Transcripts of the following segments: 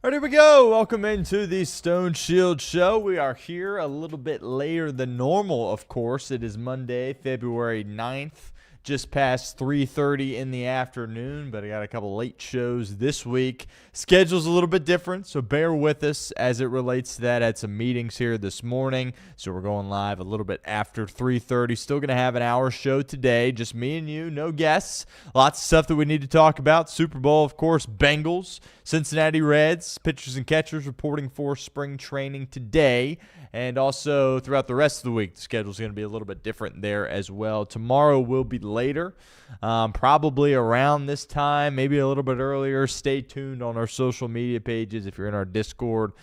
All right, here we go. Welcome into the Stone Shield Show. We are here a little bit later than normal, of course. It is Monday, February 9th, just past 3:30 in the afternoon, but I got a couple late shows this week. Schedule's a little bit different, so bear with us as it relates to that. I had some meetings here this morning, so we're going live a little bit after 3:30. Still going to have an hour show today, just me and you, no guests. Lots of stuff that we need to talk about. Super Bowl, of course, Bengals, Cincinnati Reds, pitchers and catchers reporting for spring training today. And also throughout the rest of the week, the schedule is going to be a little bit different there as well. Tomorrow will be later, probably around this time, maybe a little bit earlier. Stay tuned on our social media pages if you're in our Discord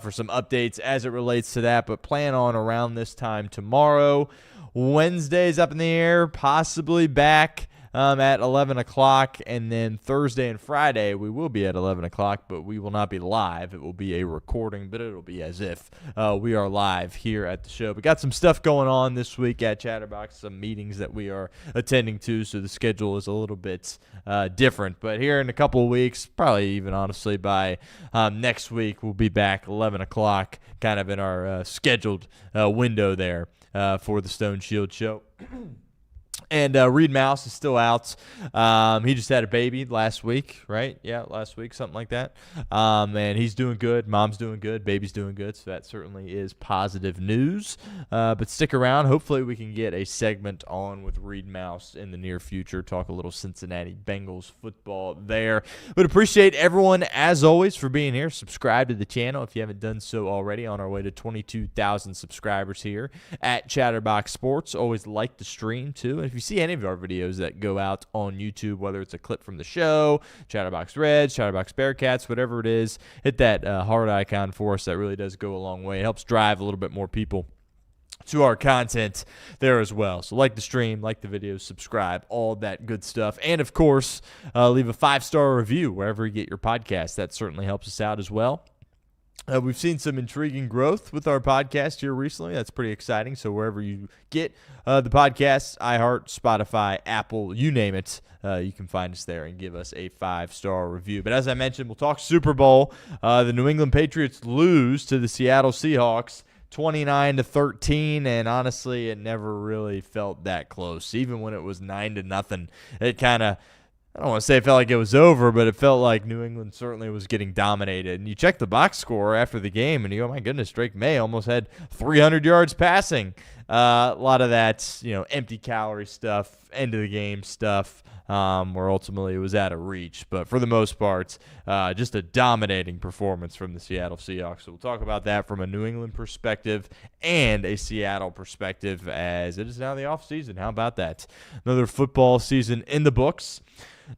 for some updates as it relates to that. But plan on around this time tomorrow. Wednesday's up in the air, possibly back at 11 o'clock, and then Thursday and Friday we will be at 11 o'clock, but we will not be live. It will be a recording, but it'll be as if we are live here at the show. We got some stuff going on this week at Chatterbox, some meetings that we are attending to, so the schedule is a little bit different. But here in a couple of weeks, probably even honestly by next week, we'll be back 11 o'clock, kind of in our scheduled window there for the Stone Shield Show. And Reed Mouse is still out. He just had a baby last week, right? Yeah, last week, something like that. And he's doing good. Mom's doing good. Baby's doing good. So that certainly is positive news. But stick around. Hopefully we can get a segment on with Reed Mouse in the near future. Talk a little Cincinnati Bengals football there. But appreciate everyone, as always, for being here. Subscribe to the channel if you haven't done so already. On our way to 22,000 subscribers here at Chatterbox Sports. Always like the stream, too. And if you see any of our videos that go out on YouTube, whether it's a clip from the show, Chatterbox Reds, Chatterbox Bearcats, whatever it is, hit that heart icon for us. That really does go a long way. It helps drive a little bit more people to our content there as well. So like the stream, like the videos, subscribe, all that good stuff. And, of course, leave a 5-star review wherever you get your podcast. That certainly helps us out as well. We've seen some intriguing growth with our podcast here recently. That's pretty exciting. So wherever you get the podcasts, iHeart, Spotify, Apple, you name it, you can find us there and give us a 5-star review. But as I mentioned, we'll talk Super Bowl. The New England Patriots lose to the Seattle Seahawks 29-13, and honestly, it never really felt that close. Even when it was 9-0, it kind of, I don't want to say it felt like it was over, but it felt like New England certainly was getting dominated. And you check the box score after the game, and you go, my goodness, Drake May almost had 300 yards passing. A lot of that, empty calorie stuff, end of the game stuff, where ultimately it was out of reach. But for the most part, just a dominating performance from the Seattle Seahawks. So we'll talk about that from a New England perspective and a Seattle perspective, as it is now the offseason. How about that? Another football season in the books.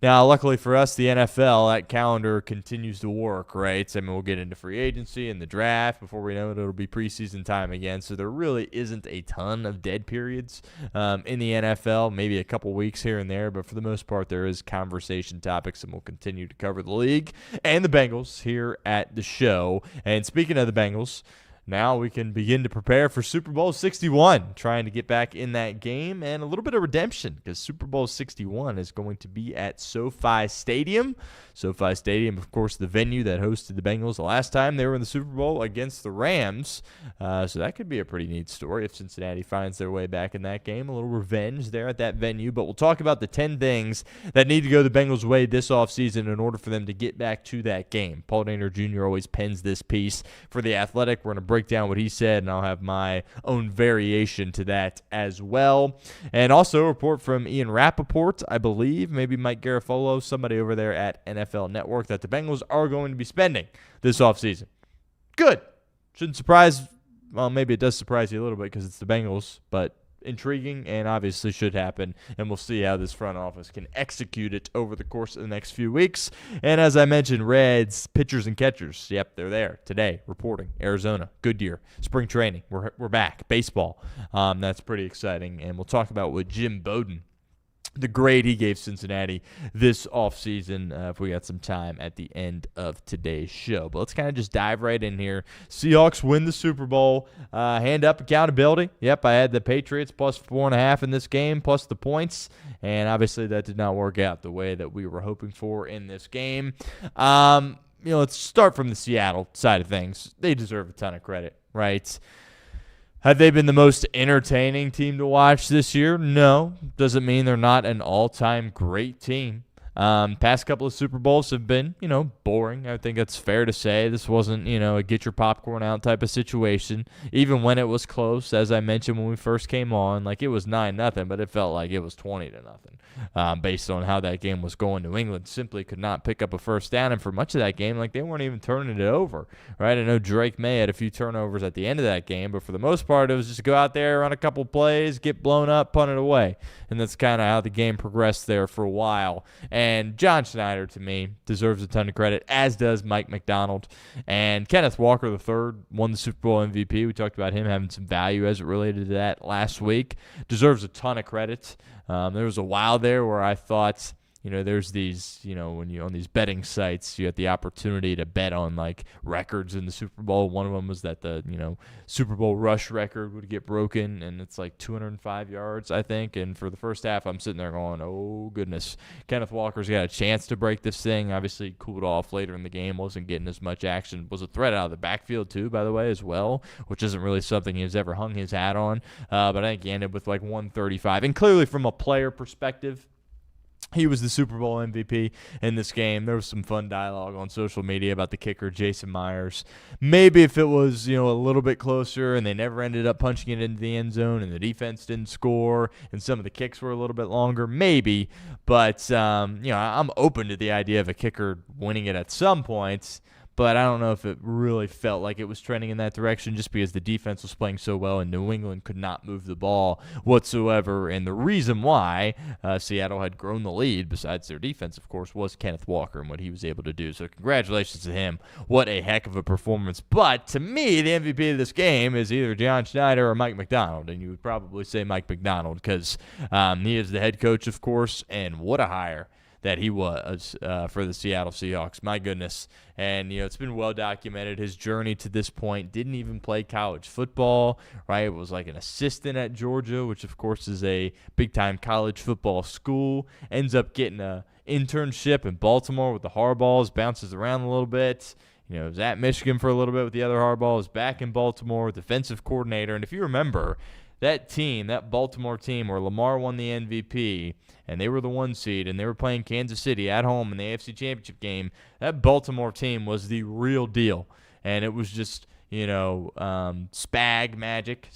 Now, luckily for us, the NFL, that calendar continues to work, right? I mean, we'll get into free agency and the draft. Before we know it, it'll be preseason time again. So there really isn't a ton of dead periods in the NFL, maybe a couple weeks here and there. But for the most part, there is conversation topics, and we'll continue to cover the league and the Bengals here at the show. And speaking of the Bengals, now we can begin to prepare for Super Bowl 61, trying to get back in that game, and a little bit of redemption because Super Bowl 61 is going to be at SoFi Stadium. SoFi Stadium, of course, the venue that hosted the Bengals the last time they were in the Super Bowl against the Rams. So that could be a pretty neat story if Cincinnati finds their way back in that game. A little revenge there at that venue. But we'll talk about the 10 things that need to go the Bengals' way this offseason in order for them to get back to that game. Paul Dehner Jr. always pens this piece for The Athletic. We're going to break down what he said, and I'll have my own variation to that as well. And also a report from Ian Rappaport, I believe, maybe Mike Garafolo, somebody over there at NFL Network, that the Bengals are going to be spending this offseason. Good. Shouldn't surprise, well, maybe it does surprise you a little bit because it's the Bengals, but intriguing and obviously should happen, and we'll see how this front office can execute it over the course of the next few weeks. And as I mentioned, Reds, pitchers and catchers, yep, they're there today reporting. Arizona, Goodyear, spring training, we're back. Baseball, that's pretty exciting, and we'll talk about what Jim Bowden, the grade he gave Cincinnati this offseason, if we got some time at the end of today's show. But let's kind of just dive right in here. Seahawks win the Super Bowl. Hand up accountability. Yep, I had the Patriots plus 4.5 in this game, plus the points. And obviously that did not work out the way that we were hoping for in this game. let's start from the Seattle side of things. They deserve a ton of credit, right? Have they been the most entertaining team to watch this year? No. Doesn't mean they're not an all-time great team. Past couple of Super Bowls have been, boring. I think that's fair to say. This wasn't, a get your popcorn out type of situation. Even when it was close, as I mentioned when we first came on, like it was 9-0, but it felt like it was 20-0. Based on how that game was going. New England simply could not pick up a first down, and for much of that game, like they weren't even turning it over, right? I know Drake May had a few turnovers at the end of that game, but for the most part, it was just go out there, run a couple plays, get blown up, punt it away, and that's kind of how the game progressed there for a while. And John Schneider, to me, deserves a ton of credit, as does Mike Macdonald. And Kenneth Walker III won the Super Bowl MVP. We talked about him having some value as it related to that last week. Deserves a ton of credit. There was a while there where I thought, there's these, when you on these betting sites, you have the opportunity to bet on like records in the Super Bowl. One of them was that the, Super Bowl rush record would get broken, and it's like 205 yards, I think. And for the first half, I'm sitting there going, oh, goodness. Kenneth Walker's got a chance to break this thing. Obviously, cooled off later in the game, wasn't getting as much action. Was a threat out of the backfield, too, by the way, as well, which isn't really something he's ever hung his hat on. But I think he ended with like 135. And clearly, from a player perspective, he was the Super Bowl MVP in this game. There was some fun dialogue on social media about the kicker, Jason Myers. Maybe if it was, a little bit closer and they never ended up punching it into the end zone and the defense didn't score and some of the kicks were a little bit longer, maybe. But, I'm open to the idea of a kicker winning it at some points. But I don't know if it really felt like it was trending in that direction just because the defense was playing so well and New England could not move the ball whatsoever. And the reason why Seattle had grown the lead, besides their defense, of course, was Kenneth Walker and what he was able to do. So congratulations to him. What a heck of a performance. But to me, the MVP of this game is either John Schneider or Mike Macdonald. And you would probably say Mike Macdonald because he is the head coach, of course, and what a hire that he was for the Seattle Seahawks. My goodness. And, it's been well documented. His journey to this point, didn't even play college football, right? It was like an assistant at Georgia, which, of course, is a big-time college football school. Ends up getting an internship in Baltimore with the Harbaughs, bounces around a little bit. Was at Michigan for a little bit with the other Harbaughs, back in Baltimore, defensive coordinator. And if you remember, that team, that Baltimore team where Lamar won the MVP and they were the 1 seed and they were playing Kansas City at home in the AFC Championship game, that Baltimore team was the real deal. And it was just, Spags magic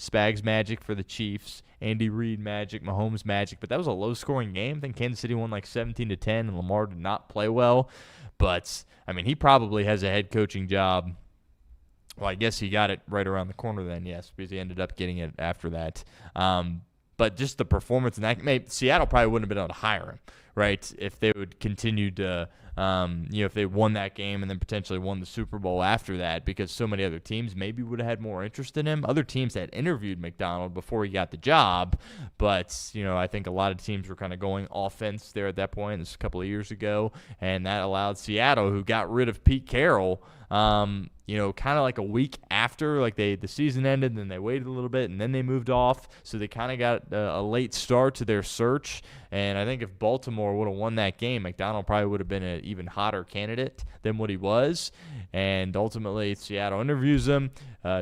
for the Chiefs, Andy Reid magic, Mahomes magic. But that was a low-scoring game. I think Kansas City won like 17-10 and Lamar did not play well. But, he probably has a head coaching job. Well, I guess he got it right around the corner then, yes, because he ended up getting it after that. But just the performance in that, Seattle probably wouldn't have been able to hire him, right, if they would continue to, if they won that game and then potentially won the Super Bowl after that, because so many other teams maybe would have had more interest in him. Other teams had interviewed Macdonald before he got the job, but, I think a lot of teams were kind of going offense there at that point. This was a couple of years ago, and that allowed Seattle, who got rid of Pete Carroll, kind of like a week after, like the season ended, and then they waited a little bit, and then they moved off. So they kind of got a late start to their search. And I think if Baltimore would have won that game, Macdonald probably would have been an even hotter candidate than what he was. And ultimately, Seattle interviews him.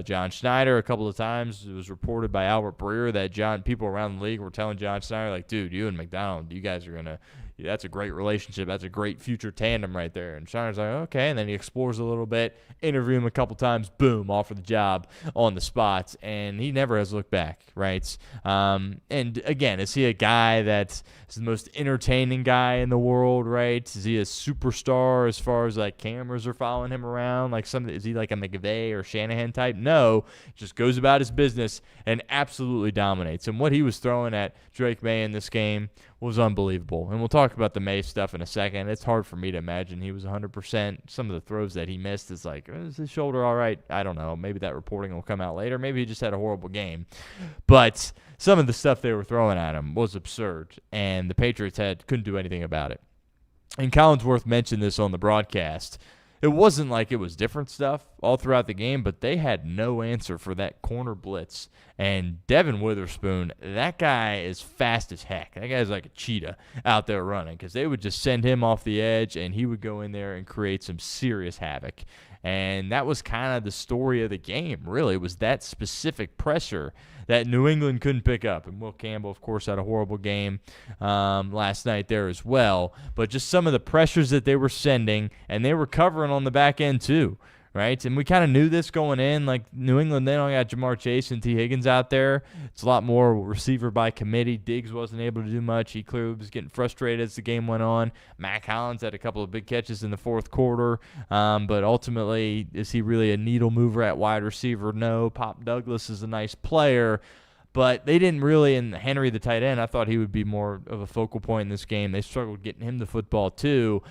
John Schneider, a couple of times, it was reported by Albert Breer that people around the league were telling John Schneider, like, dude, you and Macdonald, you guys are going to – that's a great relationship. That's a great future tandem right there. And Schneider's like, okay. And then he explores a little bit, interview him a couple times, boom, offer the job on the spot. And he never has looked back, right? And again, is he a guy that is the most entertaining guy in the world, right? Is he a superstar as far as like cameras are following him around? Is he like a McVay or Shanahan type? No, just goes about his business and absolutely dominates. And what he was throwing at Drake May in this game was unbelievable. And we'll talk about the May stuff in a second. It's hard for me to imagine he was 100%. Some of the throws that he missed is like, is his shoulder all right? I don't know. Maybe that reporting will come out later. Maybe he just had a horrible game. But some of the stuff they were throwing at him was absurd, and the Patriots couldn't do anything about it. And Collinsworth mentioned this on the broadcast. it wasn't like it was different stuff all throughout the game, but they had no answer for that corner blitz. And Devin Witherspoon, that guy is fast as heck. That guy's like a cheetah out there running because they would just send him off the edge, and he would go in there and create some serious havoc. And that was kind of the story of the game, really. It was that specific pressure that New England couldn't pick up. And Will Campbell, of course, had a horrible game last night there as well. But just some of the pressures that they were sending, and they were covering on the back end too, right? And we kind of knew this going in. Like New England, they don't got Jamar Chase and T. Higgins out there. It's a lot more receiver by committee. Diggs wasn't able to do much. He clearly was getting frustrated as the game went on. Mac Hollins had a couple of big catches in the fourth quarter. But ultimately, is he really a needle mover at wide receiver? No. Pop Douglas is a nice player. But they didn't really, and Henry, the tight end, I thought he would be more of a focal point in this game. They struggled getting him the football too.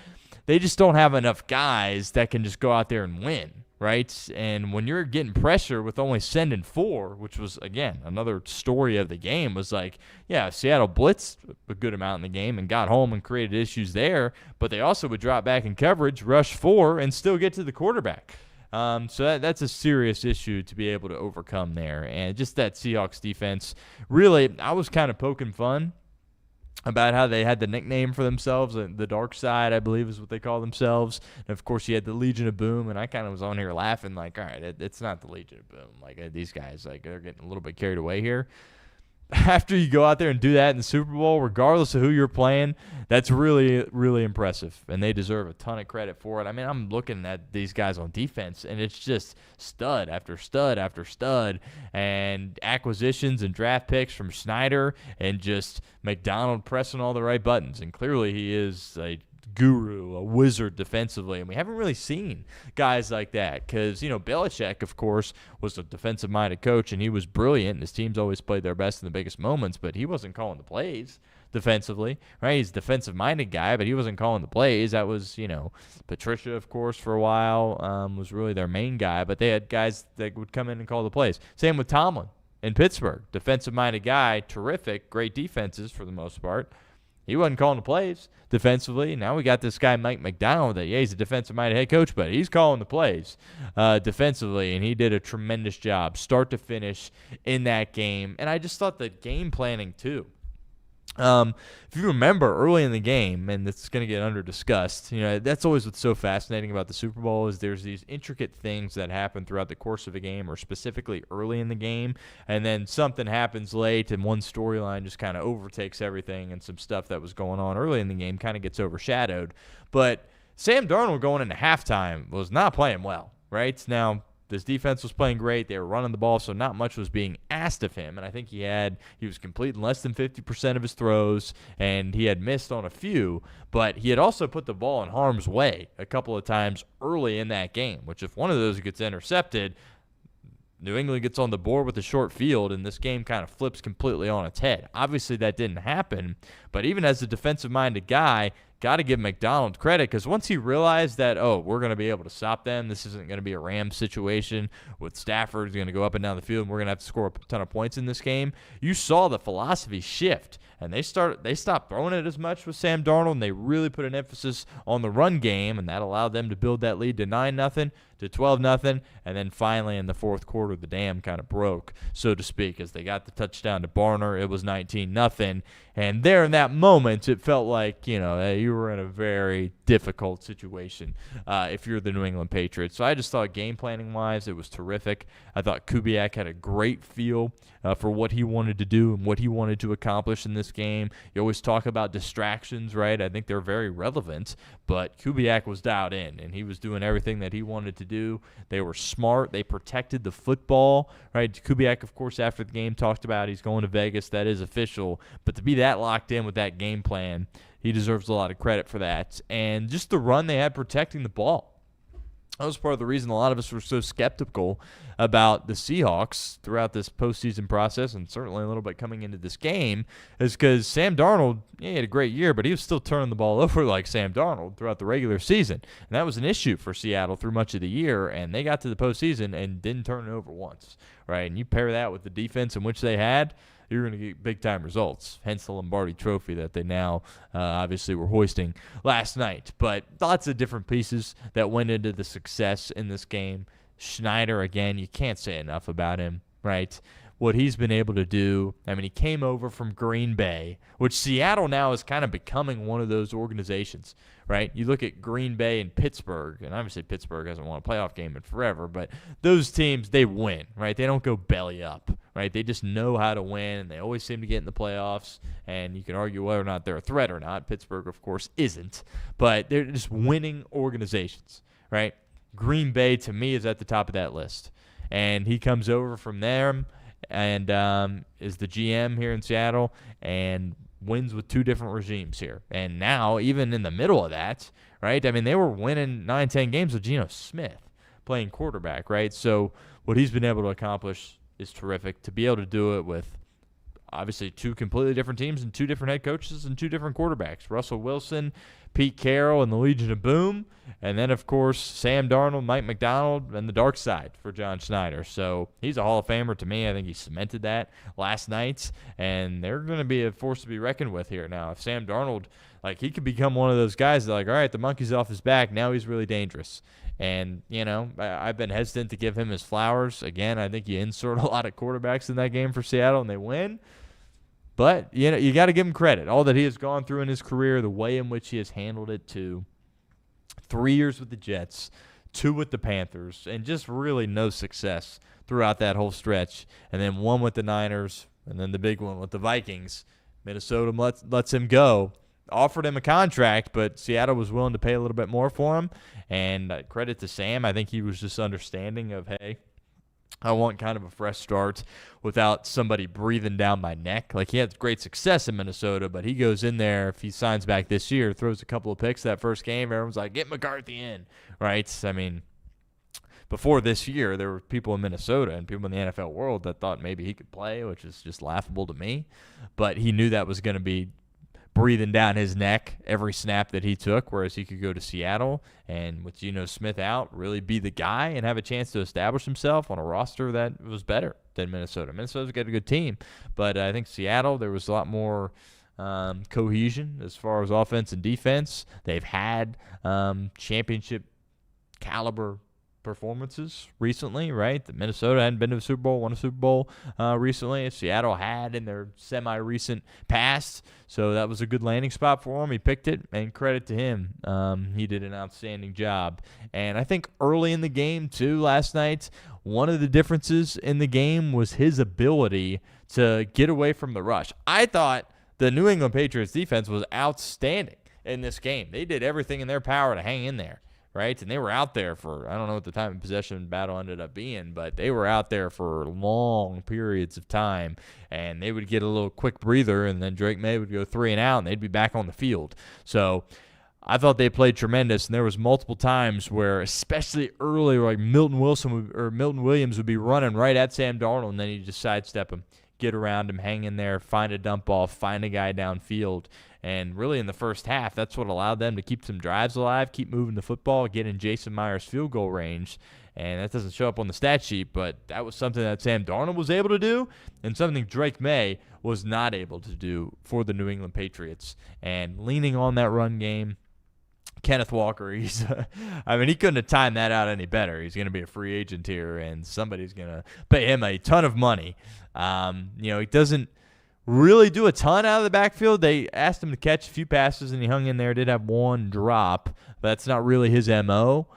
They just don't have enough guys that can just go out there and win, right? And when you're getting pressure with only sending 4, which was, again, another story of the game, was like, yeah, Seattle blitzed a good amount in the game and got home and created issues there, but they also would drop back in coverage, rush 4, and still get to the quarterback. So that's a serious issue to be able to overcome there. And just that Seahawks defense, really, I was kind of poking fun about how they had the nickname for themselves, the Dark Side, I believe is what they call themselves. And, of course, you had the Legion of Boom, and I kind of was on here laughing like, all right, it's not the Legion of Boom. Like, these guys, like, they're getting a little bit carried away here. After you go out there and do that in the Super Bowl, regardless of who you're playing, that's really, really impressive, and they deserve a ton of credit for it. I mean, I'm looking at these guys on defense, and it's just stud after stud after stud, and acquisitions and draft picks from Snyder and just McDonald pressing all the right buttons, and clearly he is a guru, a wizard defensively, and we haven't really seen guys like that because, Belichick, of course, was a defensive-minded coach, and he was brilliant, and his teams always played their best in the biggest moments, but he wasn't calling the plays defensively, right? He's a defensive-minded guy, but he wasn't calling the plays. That was, Patricia, of course, for a while was really their main guy, but they had guys that would come in and call the plays. Same with Tomlin in Pittsburgh, defensive-minded guy, terrific, great defenses for the most part. He wasn't calling the plays defensively. Now we got this guy, Mike McDonald, that, he's a defensive-minded head coach, but he's calling the plays defensively, and he did a tremendous job, start to finish, in that game. And I just thought the game planning, too. If you remember early in the game, and it's going to get under-discussed, that's always what's so fascinating about the Super Bowl is there's these intricate things that happen throughout the course of a game or specifically early in the game, and then something happens late and one storyline just kind of overtakes everything and some stuff that was going on early in the game kind of gets overshadowed. But Sam Darnold going into halftime was not playing well, right? Now, this defense was playing great. They were running the ball, so not much was being asked of him. And I think he was completing less than 50% of his throws, and he had missed on a few. But he had also put the ball in harm's way a couple of times early in that game, which if one of those gets intercepted, New England gets on the board with a short field, and this game kind of flips completely on its head. Obviously, that didn't happen, but even as a defensive-minded guy, got to give McDonald credit because once he realized that, we're going to be able to stop them, this isn't going to be a Rams situation with Stafford going to go up and down the field and we're going to have to score a ton of points in this game, you saw the philosophy shift. And they stopped throwing it as much with Sam Darnold, and they really put an emphasis on the run game, and that allowed them to build that lead to 9-0, to 12-0, and then finally in the fourth quarter, the dam kind of broke, so to speak, as they got the touchdown to Barner. It was 19-0, and there in that moment, it felt like, you were in a very difficult situation if you're the New England Patriots. So I just thought game planning-wise, it was terrific. I thought Kubiak had a great feel for what he wanted to do and what he wanted to accomplish in this game. You always talk about distractions, right? I think they're very relevant, but Kubiak was dialed in, and he was doing everything that he wanted to do. They were smart. They protected the football, right? Kubiak, of course, after the game talked about he's going to Vegas. That is official. But to be that locked in with that game plan, he deserves a lot of credit for that. And just the run they had protecting the ball. That was part of the reason a lot of us were so skeptical about the Seahawks throughout this postseason process, and certainly a little bit coming into this game, is because Sam Darnold, he had a great year, but he was still turning the ball over like Sam Darnold throughout the regular season. And that was an issue for Seattle through much of the year, and they got to the postseason and didn't turn it over once, right? And you pair that with the defense in which they had, you're going to get big-time results, hence the Lombardi Trophy that they now obviously were hoisting last night. But lots of different pieces that went into the success in this game. Schneider, again, you can't say enough about him, right? What he's been able to do. I mean, he came over from Green Bay, which Seattle now is kind of becoming one of those organizations, right? You look at Green Bay and Pittsburgh, and obviously Pittsburgh hasn't won a playoff game in forever, but those teams, they win, right? They don't go belly up, right? They just know how to win, and they always seem to get in the playoffs, and you can argue whether or not they're a threat or not. Pittsburgh, of course, isn't, but they're just winning organizations, right? Green Bay, to me, is at the top of that list, and he comes over from there and is the GM here in Seattle and wins with two different regimes here. And now, even in the middle of that, right, I mean, they were winning 9-10 games with Geno Smith playing quarterback, right? So what he's been able to accomplish is terrific. To be able to do it with obviously two completely different teams and two different head coaches and two different quarterbacks, Russell Wilson, Pete Carroll, and the Legion of Boom. And then, of course, Sam Darnold, Mike McDonald, and the dark side for John Schneider. So he's a Hall of Famer to me. I think he cemented that last night. And they're going to be a force to be reckoned with here now. If Sam Darnold, like, he could become one of those guys that, like, all right, the monkey's off his back. Now he's really dangerous. And, you know, I've been hesitant to give him his flowers. Again, I think you insert a lot of quarterbacks in that game for Seattle and they win. But, you know, you got to give him credit. All that he has gone through in his career, the way in which he has handled it to 3 years with the Jets, 2 with the Panthers, and just really no success throughout that whole stretch. And then 1 with the Niners, and then the big one with the Vikings. Minnesota lets him go. Offered him a contract, but Seattle was willing to pay a little bit more for him. And credit to Sam. I think he was just understanding of, hey, I want kind of a fresh start without somebody breathing down my neck. Like, he had great success in Minnesota, but he goes in there, if he signs back this year, throws a couple of picks that first game, everyone's like, get McCarthy in, right? I mean, before this year, there were people in Minnesota and people in the NFL world that thought maybe he could play, which is just laughable to me. But he knew that was going to be breathing down his neck every snap that he took, whereas he could go to Seattle and with Geno Smith out, really be the guy and have a chance to establish himself on a roster that was better than Minnesota. Minnesota's got a good team, but I think Seattle, there was a lot more cohesion as far as offense and defense. They've had championship caliber performances recently, right? The Minnesota hadn't been to a Super Bowl, won a Super Bowl recently. Seattle had in their semi-recent past, so that was a good landing spot for him. He picked it, and credit to him. He did an outstanding job. And I think early in the game, too, last night, one of the differences in the game was his ability to get away from the rush. I thought the New England Patriots defense was outstanding in this game. They did everything in their power to hang in there, right? And they were out there for, I don't know what the time of possession battle ended up being, but they were out there for long periods of time, and they would get a little quick breather, and then Drake May would go 3 and out, and they'd be back on the field. So I thought they played tremendous, and there was multiple times where, especially early, like Milton Williams would be running right at Sam Darnold, and then he'd just sidestep him, get around him, hang in there, find a dump off, find a guy downfield. And really in the first half, that's what allowed them to keep some drives alive, keep moving the football, get in Jason Myers' field goal range. And that doesn't show up on the stat sheet, but that was something that Sam Darnold was able to do and something Drake May was not able to do for the New England Patriots. And leaning on that run game, Kenneth Walker, he couldn't have timed that out any better. He's going to be a free agent here, and somebody's going to pay him a ton of money. He doesn't really do a ton out of the backfield. They asked him to catch a few passes, and he hung in there. Did have one drop, but that's not really his MO.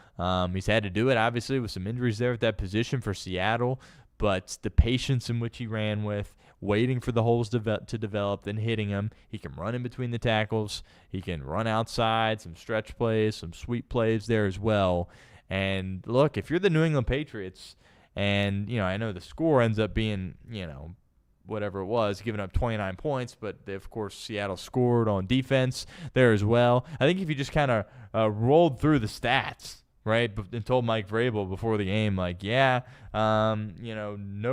He's had to do it, obviously, with some injuries there at that position for Seattle, but the patience in which he ran with, waiting for the holes to develop, then hitting them. He can run in between the tackles. He can run outside, some stretch plays, some sweep plays there as well. And look, if you're the New England Patriots, and, I know the score ends up being, whatever it was, giving up 29 points, but of course Seattle scored on defense there as well. I think if you just kind of rolled through the stats, right, and told Mike Vrabel before the game, like, no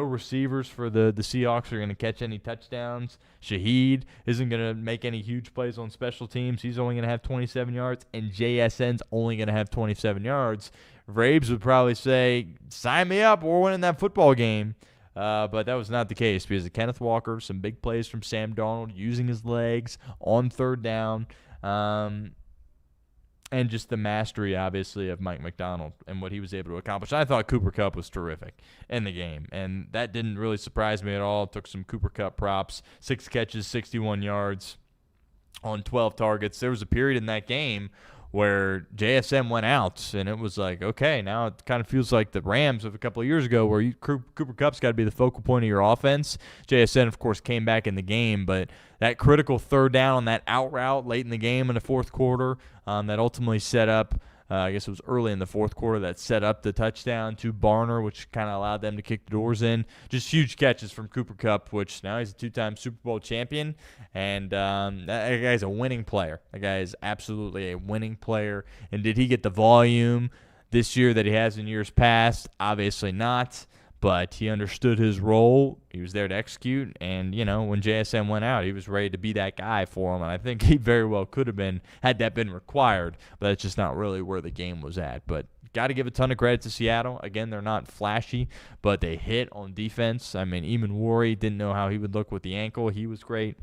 receivers for the Seahawks are going to catch any touchdowns. Shaheed isn't going to make any huge plays on special teams. He's only going to have 27 yards, and JSN's only going to have 27 yards. Vrabes would probably say, sign me up, we're winning that football game. But that was not the case because of Kenneth Walker, some big plays from Sam Darnold, using his legs on third down, and just the mastery, obviously, of Mike Macdonald and what he was able to accomplish. I thought Cooper Kupp was terrific in the game, and that didn't really surprise me at all. Took some Cooper Kupp props, 6 catches, 61 yards on 12 targets. There was a period in that game where JSM went out, and it was like, okay, now it kind of feels like the Rams of a couple of years ago where Cooper Kupp's got to be the focal point of your offense. JSN, of course, came back in the game, but that critical third down on that out route late in the game in the fourth quarter that ultimately set up, I guess it was early in the fourth quarter, that set up the touchdown to Barner, which kind of allowed them to kick the doors in. Just huge catches from Cooper Kupp, which now he's a 2-time Super Bowl champion, and that guy's a winning player. That guy is absolutely a winning player. And did he get the volume this year that he has in years past? Obviously not, but he understood his role. He was there to execute, and, when JSM went out, he was ready to be that guy for him, and I think he very well could have been had that been required, but that's just not really where the game was at. But got to give a ton of credit to Seattle. Again, they're not flashy, but they hit on defense. I mean, Eamon Worry didn't know how he would look with the ankle. He was great.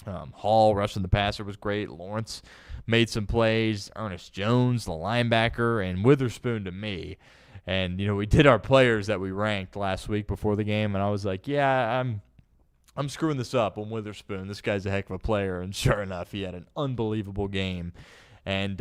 Hall, rushing the passer, was great. Lawrence made some plays. Ernest Jones, the linebacker, and Witherspoon to me. And, we did our players that we ranked last week before the game, and I was like, yeah, I'm screwing this up on Witherspoon. This guy's a heck of a player, and sure enough, he had an unbelievable game. And,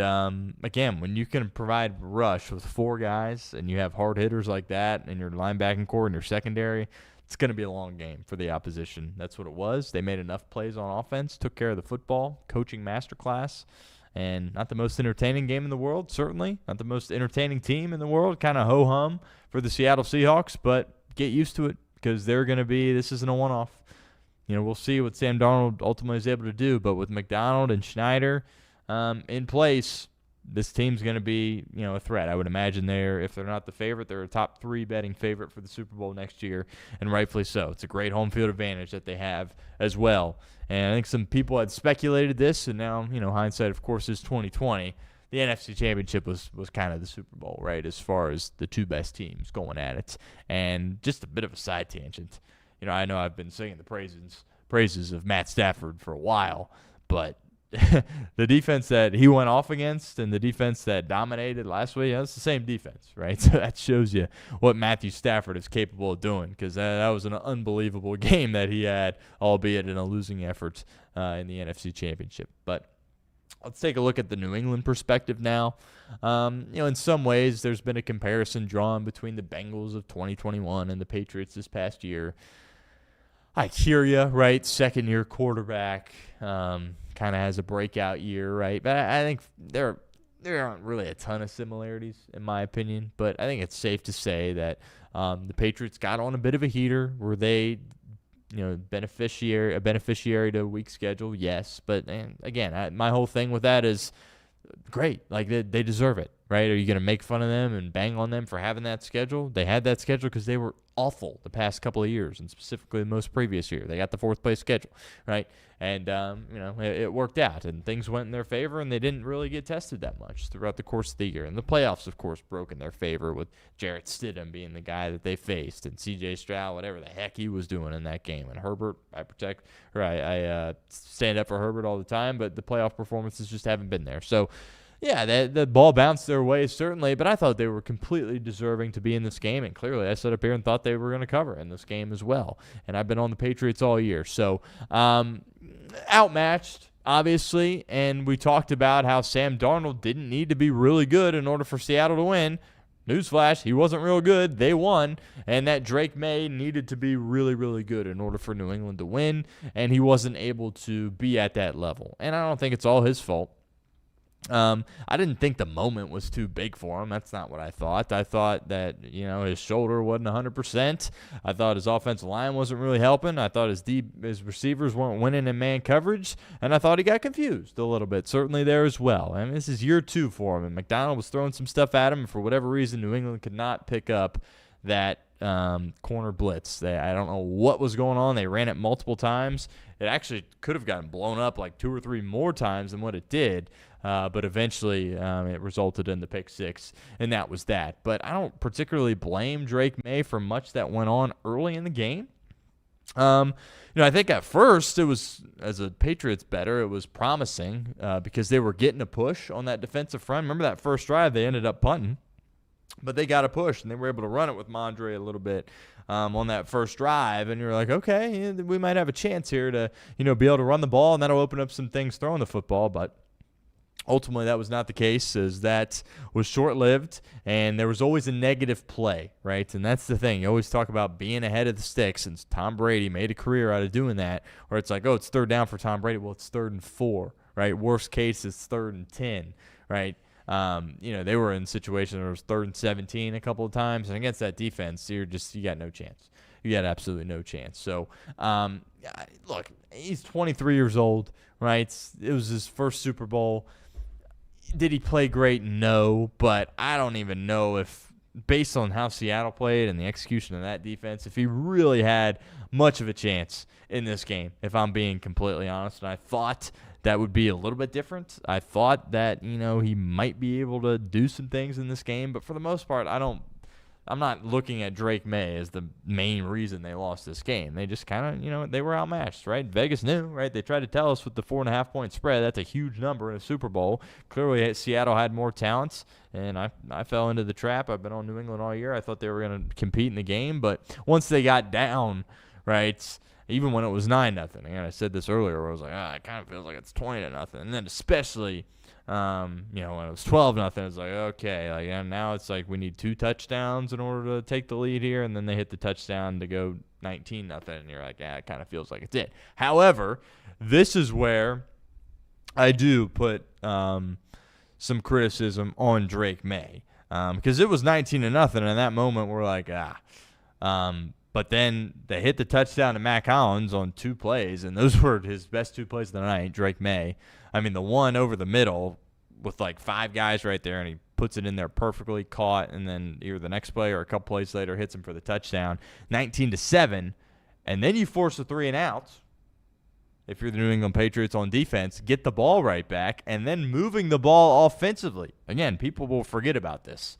again, when you can provide rush with 4 guys and you have hard hitters like that in your linebacking core and your secondary, it's going to be a long game for the opposition. That's what it was. They made enough plays on offense, took care of the football, coaching masterclass. And not the most entertaining game in the world, certainly. Not the most entertaining team in the world. Kind of ho-hum for the Seattle Seahawks, but get used to it because they're going to be – this isn't a one-off. We'll see what Sam Darnold ultimately is able to do, but with McDonald and Schneider in place, this team's going to be, a threat. I would imagine if they're not the favorite, they're a top 3 betting favorite for the Super Bowl next year, and rightfully so. It's a great home field advantage that they have as well. And I think some people had speculated this, and now, hindsight, of course, is 2020. The NFC Championship was kind of the Super Bowl, right, as far as the 2 best teams going at it. And just a bit of a side tangent. I know I've been singing the praises of Matt Stafford for a while, but the defense that he went off against and the defense that dominated last week, that's the same defense, right? So that shows you what Matthew Stafford is capable of doing, because that was an unbelievable game that he had, albeit in a losing effort in the NFC Championship. But let's take a look at the New England perspective now. In some ways, there's been a comparison drawn between the Bengals of 2021 and the Patriots this past year. I hear you, right? Second-year quarterback, kind of has a breakout year, right? But I think there aren't really a ton of similarities, in my opinion. But I think it's safe to say that the Patriots got on a bit of a heater. Were they, a beneficiary to a weak schedule? Yes. But again, my whole thing with that is great. Like they deserve it, right? Are you going to make fun of them and bang on them for having that schedule? They had that schedule because they were awful the past couple of years, and specifically the most previous year. They got the 4th place schedule, right? And, it worked out, and things went in their favor, and they didn't really get tested that much throughout the course of the year. And the playoffs, of course, broke in their favor with Jarrett Stidham being the guy that they faced, and C.J. Stroud, whatever the heck he was doing in that game. And Herbert, I stand up for Herbert all the time, but the playoff performances just haven't been there. So, yeah, the ball bounced their way, certainly, but I thought they were completely deserving to be in this game, and clearly I sat up here and thought they were going to cover in this game as well, and I've been on the Patriots all year. So, outmatched, obviously, and we talked about how Sam Darnold didn't need to be really good in order for Seattle to win. Newsflash, he wasn't real good. They won, and that Drake May needed to be really, really good in order for New England to win, and he wasn't able to be at that level, and I don't think it's all his fault. I didn't think the moment was too big for him. That's not what I thought. I thought that, his shoulder wasn't 100%. I thought his offensive line wasn't really helping. I thought his receivers weren't winning in man coverage, and I thought he got confused a little bit, certainly there as well. I mean, this is year 2 for him, and McDonald was throwing some stuff at him, and for whatever reason, New England could not pick up that corner blitz. I don't know what was going on. They ran it multiple times. It actually could have gotten blown up like 2 or 3 more times than what it did. But eventually it resulted in the pick 6, and that was that. But I don't particularly blame Drake May for much that went on early in the game. I think at first it was, as a Patriots bettor, it was promising because they were getting a push on that defensive front. Remember that first drive, they ended up punting, but they got a push, and they were able to run it with Mondre a little bit on that first drive, and you're like, okay, we might have a chance here to, be able to run the ball, and that'll open up some things throwing the football, but ultimately, that was not the case, as that was short-lived, and there was always a negative play, right? And that's the thing. You always talk about being ahead of the sticks, and Tom Brady made a career out of doing that, where it's like, oh, it's 3rd down for Tom Brady. Well, it's 3rd and 4, right? Worst case, it's 3rd and 10, right? They were in situations where it was 3rd and 17 a couple of times, and against that defense, you got no chance. You got absolutely no chance. So, look, he's 23 years old, right? It was his first Super Bowl. Did he play great? No, but I don't even know if, based on how Seattle played and the execution of that defense, if he really had much of a chance in this game, if I'm being completely honest. And I thought that would be a little bit different. I thought that, he might be able to do some things in this game, but for the most part, I'm not looking at Drake May as the main reason they lost this game. They just kind of, they were outmatched, right? Vegas knew, right? They tried to tell us with the 4.5-point spread. That's a huge number in a Super Bowl. Clearly, Seattle had more talents, and I fell into the trap. I've been on New England all year. I thought they were going to compete in the game, but once they got down, right, even when it was 9-0, and I said this earlier, where I was like, it kind of feels like it's 20-0, and then especially when it was 12-0, it's like, okay, now it's like we need 2 touchdowns in order to take the lead here, and then they hit the touchdown to go 19-0, and you're like, it kind of feels like it's it. However, this is where I do put some criticism on Drake May, because it was 19-0, and in that moment we're like, but then they hit the touchdown to Mack Hollins on 2 plays, and those were his best 2 plays of the night, Drake May. I mean, the one over the middle with like 5 guys right there, and he puts it in there perfectly, caught, and then either the next play or a couple plays later hits him for the touchdown, 19-7, and then you force a 3 and out. If you're the New England Patriots on defense, get the ball right back, and then moving the ball offensively. Again, people will forget about this.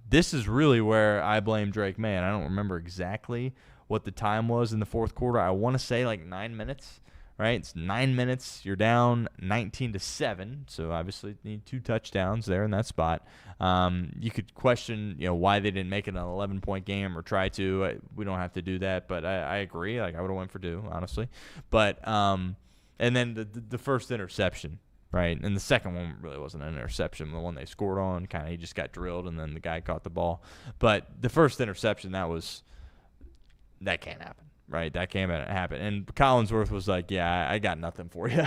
This is really where I blame Drake May, and I don't remember exactly what the time was in the fourth quarter. I want to say like 9 minutes, right? It's 9 minutes. You're down 19-7, so obviously you need 2 touchdowns there in that spot. You could question, why they didn't make it an 11-point game or try to. We don't have to do that, but I agree. Like I would have went for 2, honestly. But and then the first interception. Right, and the second one really wasn't an interception. The one they scored on, he just got drilled, and then the guy caught the ball. But the first interception, that can't happen, right? That can't happen. And Collinsworth was like, yeah, I got nothing for you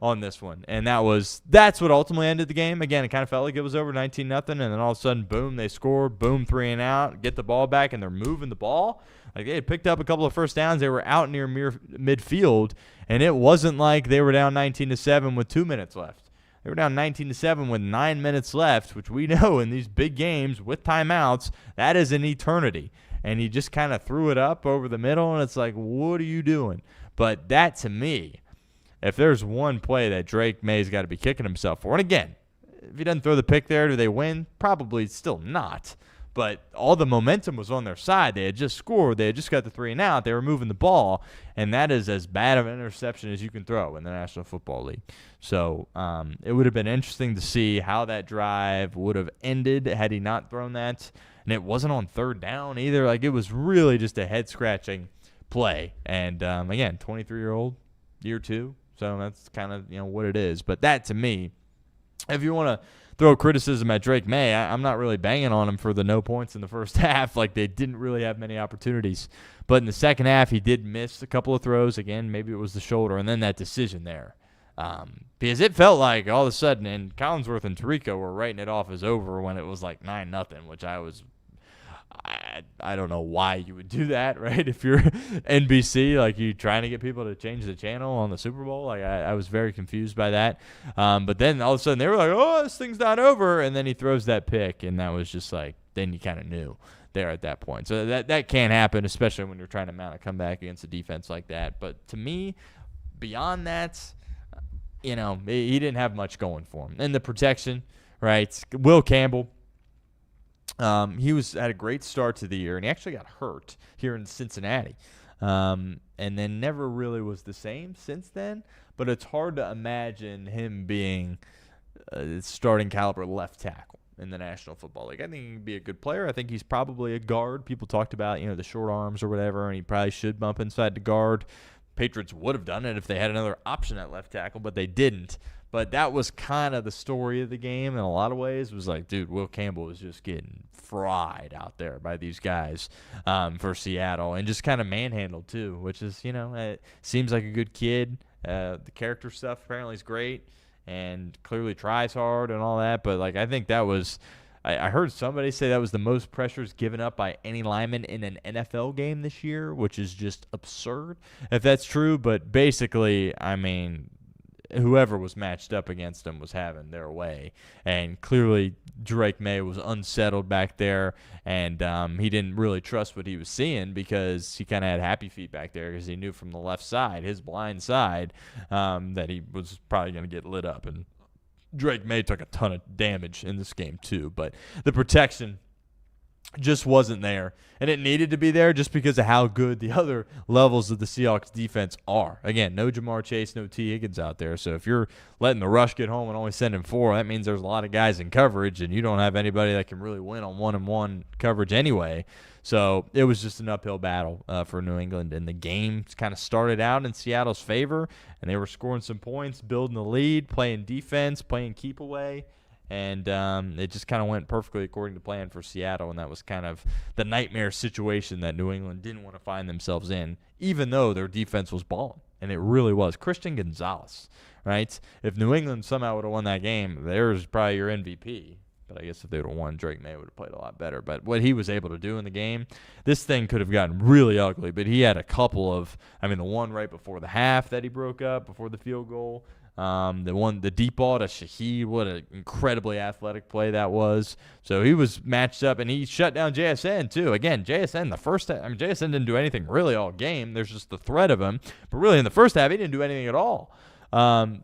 on this one. And that's what ultimately ended the game. Again, it kind of felt like it was over 19-0, and then all of a sudden, boom, they scored, boom, 3 and out, get the ball back, and they're moving the ball. Like they had picked up a couple of first downs. They were out near midfield, and it wasn't like they were down 19-7 with 2 minutes left. They were down 19-7 with 9 minutes left, which we know in these big games with timeouts, that is an eternity. And he just kind of threw it up over the middle, and it's like, what are you doing? But that, to me, if there's one play that Drake May's got to be kicking himself for, and again, if he doesn't throw the pick there, do they win? Probably still not. But all the momentum was on their side. They had just scored. They had just got the 3 and out. They were moving the ball, and that is as bad of an interception as you can throw in the National Football League. So it would have been interesting to see how that drive would have ended had he not thrown that. And it wasn't on 3rd down either. Like, it was really just a head-scratching play. And, again, 23-year-old, year 2. So that's kind of, what it is. But that, to me, if you want to throw criticism at Drake May, I'm not really banging on him for the no points in the first half. Like, they didn't really have many opportunities. But in the second half, he did miss a couple of throws. Again, maybe it was the shoulder, and then that decision there. Because it felt like all of a sudden, and Collinsworth and Tirico were writing it off as over when it was like 9-0, which I don't know why you would do that, right? If you're NBC, like you trying to get people to change the channel on the Super Bowl, like I was very confused by that. But then all of a sudden they were like, "Oh, this thing's not over," and then he throws that pick, and that was just like, then you kind of knew there at that point. So that can't happen, especially when you're trying to mount a comeback against a defense like that. But to me, beyond that, he didn't have much going for him. And the protection, right? Will Campbell, he had a great start to the year, and he actually got hurt here in Cincinnati. And then never really was the same since then. But it's hard to imagine him being a starting caliber left tackle in the National Football League. I think he'd be a good player. I think he's probably a guard. People talked about, the short arms or whatever, and he probably should bump inside the guard. Patriots would have done it if they had another option at left tackle, but they didn't. But that was kind of the story of the game in a lot of ways. It was like, dude, Will Campbell was just getting fried out there by these guys for Seattle, and just kind of manhandled too, which is, it seems like a good kid. The character stuff apparently is great, and clearly tries hard and all that. But, I think that was – I heard somebody say that was the most pressures given up by any lineman in an NFL game this year, which is just absurd if that's true. But basically, whoever was matched up against him was having their way. And clearly Drake May was unsettled back there, and he didn't really trust what he was seeing because he kind of had happy feet back there because he knew from the left side, his blind side, that he was probably going to get lit up. And Drake May took a ton of damage in this game too. But the protection just wasn't there, and it needed to be there just because of how good the other levels of the Seahawks defense are. Again, no Jamar Chase, no T. Higgins out there, so if you're letting the rush get home and only sending 4, that means there's a lot of guys in coverage, and you don't have anybody that can really win on one-on-one coverage anyway. So it was just an uphill battle for New England, and the game kind of started out in Seattle's favor, and they were scoring some points, building the lead, playing defense, playing keep away. And it just kind of went perfectly according to plan for Seattle, and that was kind of the nightmare situation that New England didn't want to find themselves in, even though their defense was balling, and it really was. Christian Gonzalez, right? If New England somehow would have won that game, there's probably your MVP. But I guess if they would have won, Drake May would have played a lot better. But what he was able to do in the game, this thing could have gotten really ugly. But he had a couple of, the one right before the half that he broke up before the field goal. The deep ball to Shaheed, what an incredibly athletic play that was. So he was matched up, and he shut down JSN too. Again, JSN JSN didn't do anything really all game. There's just the threat of him, but really in the first half he didn't do anything at all.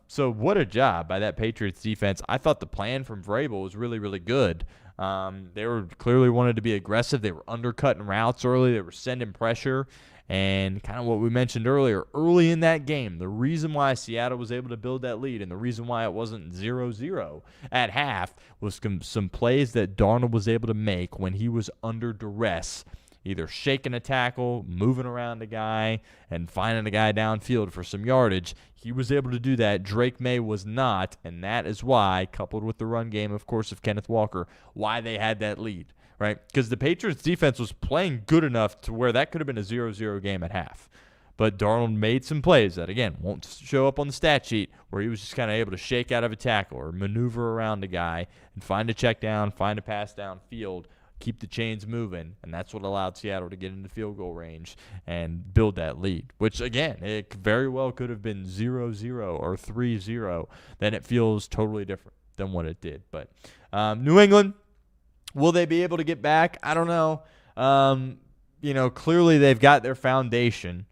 So what a job by that Patriots defense. I thought the plan from Vrabel was really, really good. They were clearly wanted to be aggressive. They were undercutting routes early. They were sending pressure. And kind of what we mentioned earlier, early in that game, the reason why Seattle was able to build that lead and the reason why it wasn't 0-0 at half was some plays that Darnold was able to make when he was under duress, either shaking a tackle, moving around a guy, and finding a guy downfield for some yardage. He was able to do that. Drake May was not, and that is why, coupled with the run game, of course, of Kenneth Walker, why they had that lead. Right, because the Patriots defense was playing good enough to where that could have been a 0-0 game at half. But Darnold made some plays that, again, won't show up on the stat sheet, where he was just kind of able to shake out of a tackle or maneuver around a guy and find a check down, find a pass downfield, keep the chains moving, and that's what allowed Seattle to get into field goal range and build that lead, which, again, it very well could have been 0-0 or 3-0. Then it feels totally different than what it did. But New England, will they be able to get back? I don't know. Clearly they've got their foundation,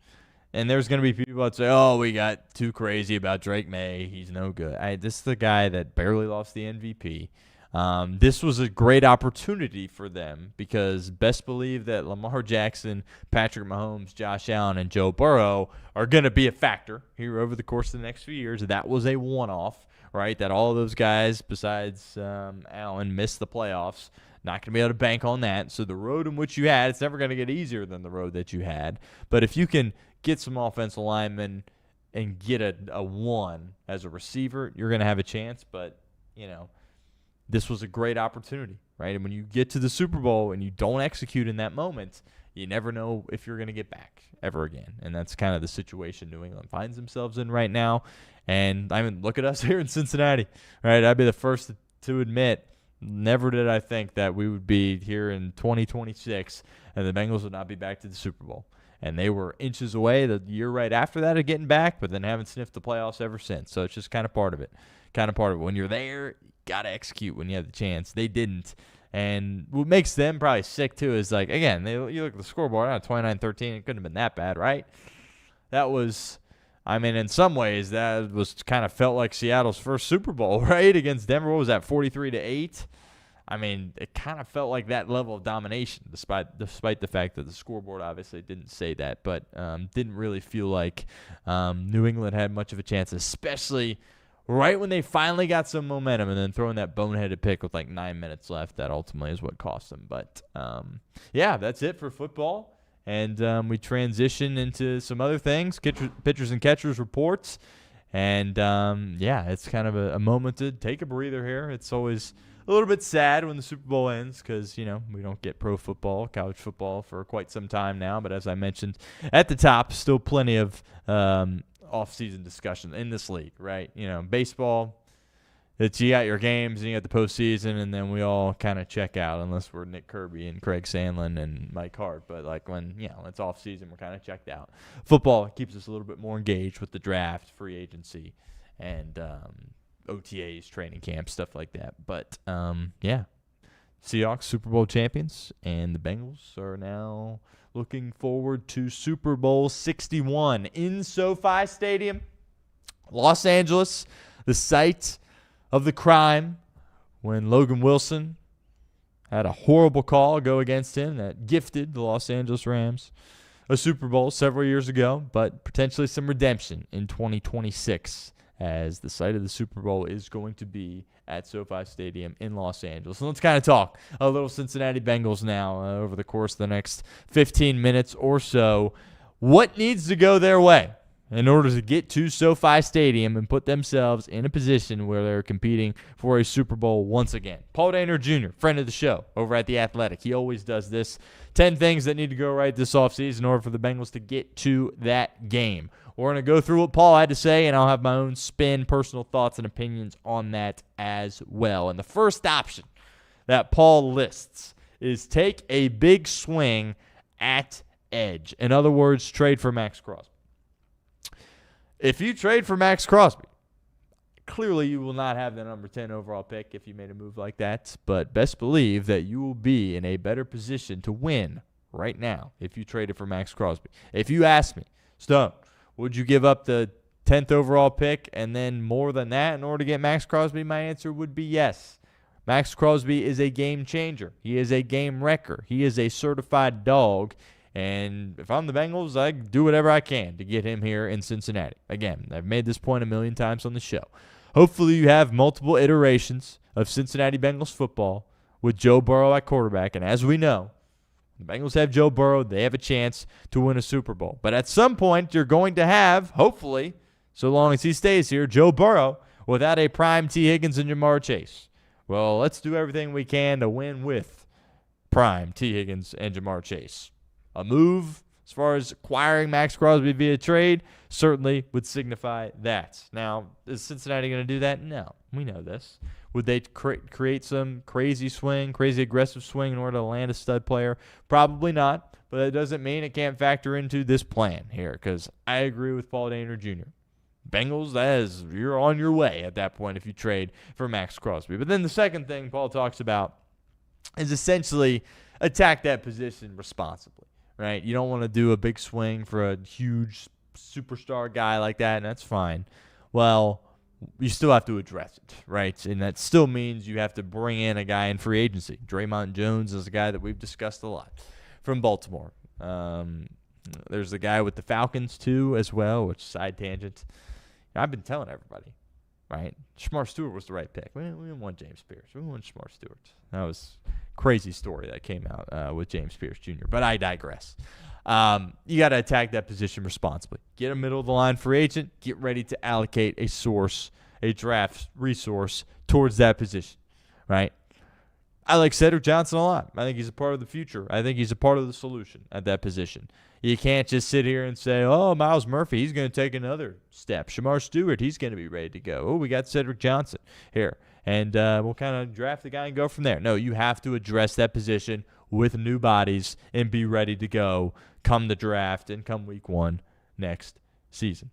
and there's going to be people that say, oh, we got too crazy about Drake May. He's no good. This is the guy that barely lost the MVP. This was a great opportunity for them because best believe that Lamar Jackson, Patrick Mahomes, Josh Allen, and Joe Burrow are going to be a factor here over the course of the next few years. That was a one-off, right, that all of those guys besides Allen missed the playoffs. Not going to be able to bank on that. So the road in which you had, it's never going to get easier than the road that you had. But if you can get some offensive linemen and get a one as a receiver, you're going to have a chance. But, this was a great opportunity, right? And when you get to the Super Bowl and you don't execute in that moment, you never know if you're going to get back ever again. And that's kind of the situation New England finds themselves in right now. And, look at us here in Cincinnati, right? I'd be the first to admit, never did I think that we would be here in 2026 and the Bengals would not be back to the Super Bowl. And they were inches away the year right after that of getting back, but then haven't sniffed the playoffs ever since. So it's just kind of part of it. When you're there, you got to execute when you have the chance. They didn't. And what makes them probably sick, too, is, like, again, you look at the scoreboard, 29-13, it couldn't have been that bad, right? That was, I mean, in some ways, that was kind of felt like Seattle's first Super Bowl, right, against Denver. What was that, 43-8? I mean, it kind of felt like that level of domination, despite the fact that the scoreboard obviously didn't say that, but didn't really feel like New England had much of a chance, especially right when they finally got some momentum, and then throwing that boneheaded pick with like 9 minutes left. That ultimately is what cost them. But, yeah, that's it for football. And we transition into some other things, pitchers and catchers reports. And, yeah, it's kind of a moment to take a breather here. It's always a little bit sad when the Super Bowl ends because, we don't get pro football, college football for quite some time now. But as I mentioned at the top, still plenty of off-season discussion in this league, right? Baseball, you got your games and you got the postseason, and then we all kind of check out unless we're Nick Kirby and Craig Sandlin and Mike Hart. But, like, when, it's off-season, we're kind of checked out. Football keeps us a little bit more engaged with the draft, free agency, and OTAs, training camp, stuff like that. But, yeah, Seahawks Super Bowl champions, and the Bengals are now looking forward to Super Bowl 61 in SoFi Stadium, Los Angeles, the site of the crime when Logan Wilson had a horrible call go against him that gifted the Los Angeles Rams a Super Bowl several years ago, but potentially some redemption in 2026. As the site of the Super Bowl is going to be at SoFi Stadium in Los Angeles. And let's kind of talk a little Cincinnati Bengals now over the course of the next 15 minutes or so. What needs to go their way in order to get to SoFi Stadium and put themselves in a position where they're competing for a Super Bowl once again? Paul Dehner Jr., friend of the show over at The Athletic. He always does this. 10 things that need to go right this offseason in order for the Bengals to get to that game. We're going to go through what Paul had to say, and I'll have my own spin, personal thoughts, and opinions on that as well. And the first option that Paul lists is take a big swing at edge. In other words, trade for Maxx Crosby. If you trade for Maxx Crosby, clearly you will not have the number 10 overall pick if you made a move like that, but best believe that you will be in a better position to win right now if you traded for Maxx Crosby. If you ask me, Stone, would you give up the 10th overall pick and then more than that in order to get Maxx Crosby? My answer would be yes. Maxx Crosby is a game changer. He is a game wrecker. He is a certified dog. And if I'm the Bengals, I do whatever I can to get him here in Cincinnati. Again, I've made this point a million times on the show. Hopefully you have multiple iterations of Cincinnati Bengals football with Joe Burrow at quarterback. And as we know, the Bengals have Joe Burrow. They have a chance to win a Super Bowl. But at some point, you're going to have, hopefully, so long as he stays here, Joe Burrow without a prime T. Higgins and Jamar Chase. Well, let's do everything we can to win with prime T. Higgins and Jamar Chase. A move, as far as acquiring Maxx Crosby via trade, certainly would signify that. Now, is Cincinnati going to do that? No. We know this. Would they create some crazy swing, crazy aggressive swing in order to land a stud player? Probably not, but that doesn't mean it can't factor into this plan here because I agree with Paul Dehner Jr. Bengals, you're on your way at that point if you trade for Maxx Crosby. But then the second thing Paul talks about is essentially attack that position responsibly, right? You don't want to do a big swing for a huge superstar guy like that, and that's fine. Well, you still have to address it, right? And that still means you have to bring in a guy in free agency. Draymond Jones is a guy that we've discussed a lot from Baltimore. There's the guy with the Falcons, too, as well, which side tangent. I've been telling everybody, right? Shamar Stewart was the right pick. We didn't want James Pierce. We want Shamar Stewart. That was a crazy story that came out with James Pierce Jr., but I digress. You got to attack that position responsibly. Get a middle-of-the-line free agent. Get ready to allocate a draft resource towards that position, right? I like Cedric Johnson a lot. I think he's a part of the future. I think he's a part of the solution at that position. You can't just sit here and say, oh, Miles Murphy, he's going to take another step. Shamar Stewart, he's going to be ready to go. Oh, we got Cedric Johnson here. And we'll kind of draft the guy and go from there. No, you have to address that position with new bodies and be ready to go come the draft and come week one next season.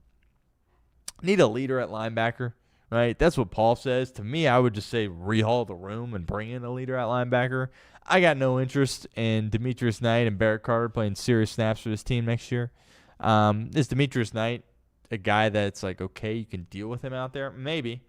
Need a leader at linebacker, right? That's what Paul says. To me, I would just say rehaul the room and bring in a leader at linebacker. I got no interest in Demetrius Knight and Barrett Carter playing serious snaps for this team next year. Is Demetrius Knight a guy that's like, okay, you can deal with him out there? Maybe.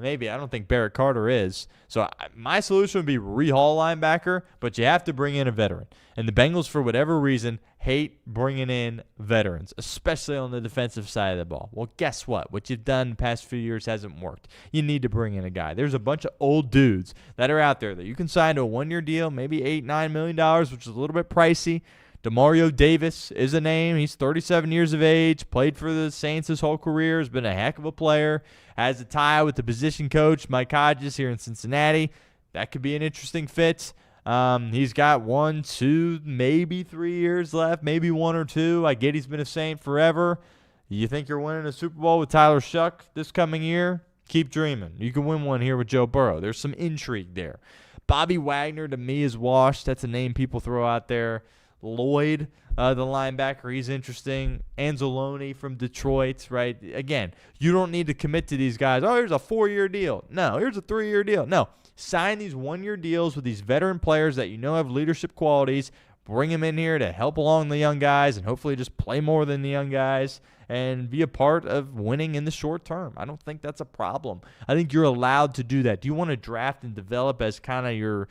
I don't think Barrett Carter is. So my solution would be rehaul linebacker, but you have to bring in a veteran. And the Bengals, for whatever reason, hate bringing in veterans, especially on the defensive side of the ball. Well, guess what? What you've done the past few years hasn't worked. You need to bring in a guy. There's a bunch of old dudes that are out there that you can sign to a one-year deal, maybe $8, $9 million, which is a little bit pricey. Demario Davis is a name. He's 37 years of age, played for the Saints his whole career, has been a heck of a player, has a tie with the position coach, Mike Hodges, here in Cincinnati. That could be an interesting fit. He's got 1, 2, maybe 3 years left, maybe 1 or 2. I get he's been a Saint forever. You think you're winning a Super Bowl with Tyler Shuck this coming year? Keep dreaming. You can win one here with Joe Burrow. There's some intrigue there. Bobby Wagner, to me, is washed. That's a name people throw out there. Lloyd, the linebacker, he's interesting. Anzalone from Detroit, right? Again, you don't need to commit to these guys. Oh, here's a 4-year deal. No, here's a 3-year deal. No, sign these 1-year deals with these veteran players that you know have leadership qualities. Bring them in here to help along the young guys and hopefully just play more than the young guys and be a part of winning in the short term. I don't think that's a problem. I think you're allowed to do that. Do you want to draft and develop as kind of your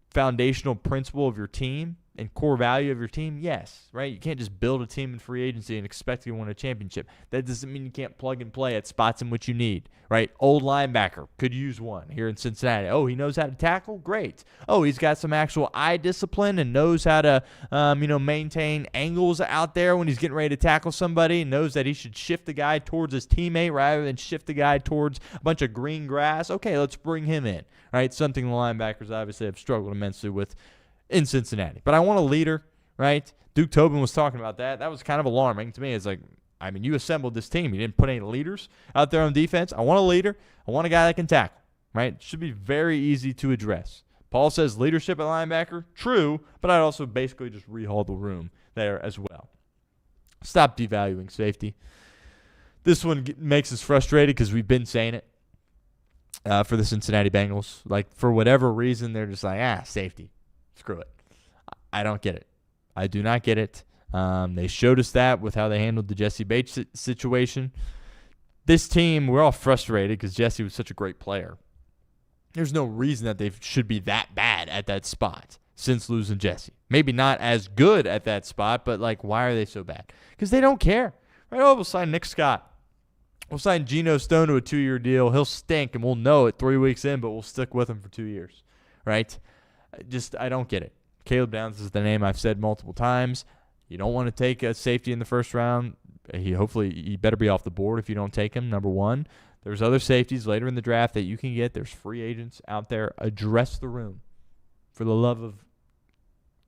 foundational principle of your team and core value of your team? Yes, right? You can't just build a team in free agency and expect to win a championship. That doesn't mean you can't plug and play at spots in which you need, right? Old linebacker, could use one here in Cincinnati. Oh, he knows how to tackle? Great. Oh, he's got some actual eye discipline and knows how to, maintain angles out there when he's getting ready to tackle somebody, and knows that he should shift the guy towards his teammate rather than shift the guy towards a bunch of green grass. Okay, let's bring him in, right? Something the linebackers obviously have struggled immensely with in Cincinnati. But I want a leader, right? Duke Tobin was talking about that. That was kind of alarming to me. It's like, you assembled this team. You didn't put any leaders out there on defense. I want a leader. I want a guy that can tackle, right? It should be very easy to address. Paul says leadership at linebacker. True, but I'd also basically just rehaul the room there as well. Stop devaluing safety. This one makes us frustrated because we've been saying it for the Cincinnati Bengals. Like, for whatever reason, they're just like, safety. Screw it. I don't get it. I do not get it. They showed us that with how they handled the Jesse Bates situation. This team, we're all frustrated because Jesse was such a great player. There's no reason that they should be that bad at that spot since losing Jesse. Maybe not as good at that spot, but why are they so bad? Because they don't care. Right? Oh, we'll sign Nick Scott. We'll sign Geno Stone to a 2-year deal. He'll stink, and we'll know it 3 weeks in, but we'll stick with him for 2 years. Right? I don't get it. Caleb Downs is the name I've said multiple times. You don't want to take a safety in the first round. He better be off the board if you don't take him, number one. There's other safeties later in the draft that you can get. There's free agents out there. Address the room. For the love of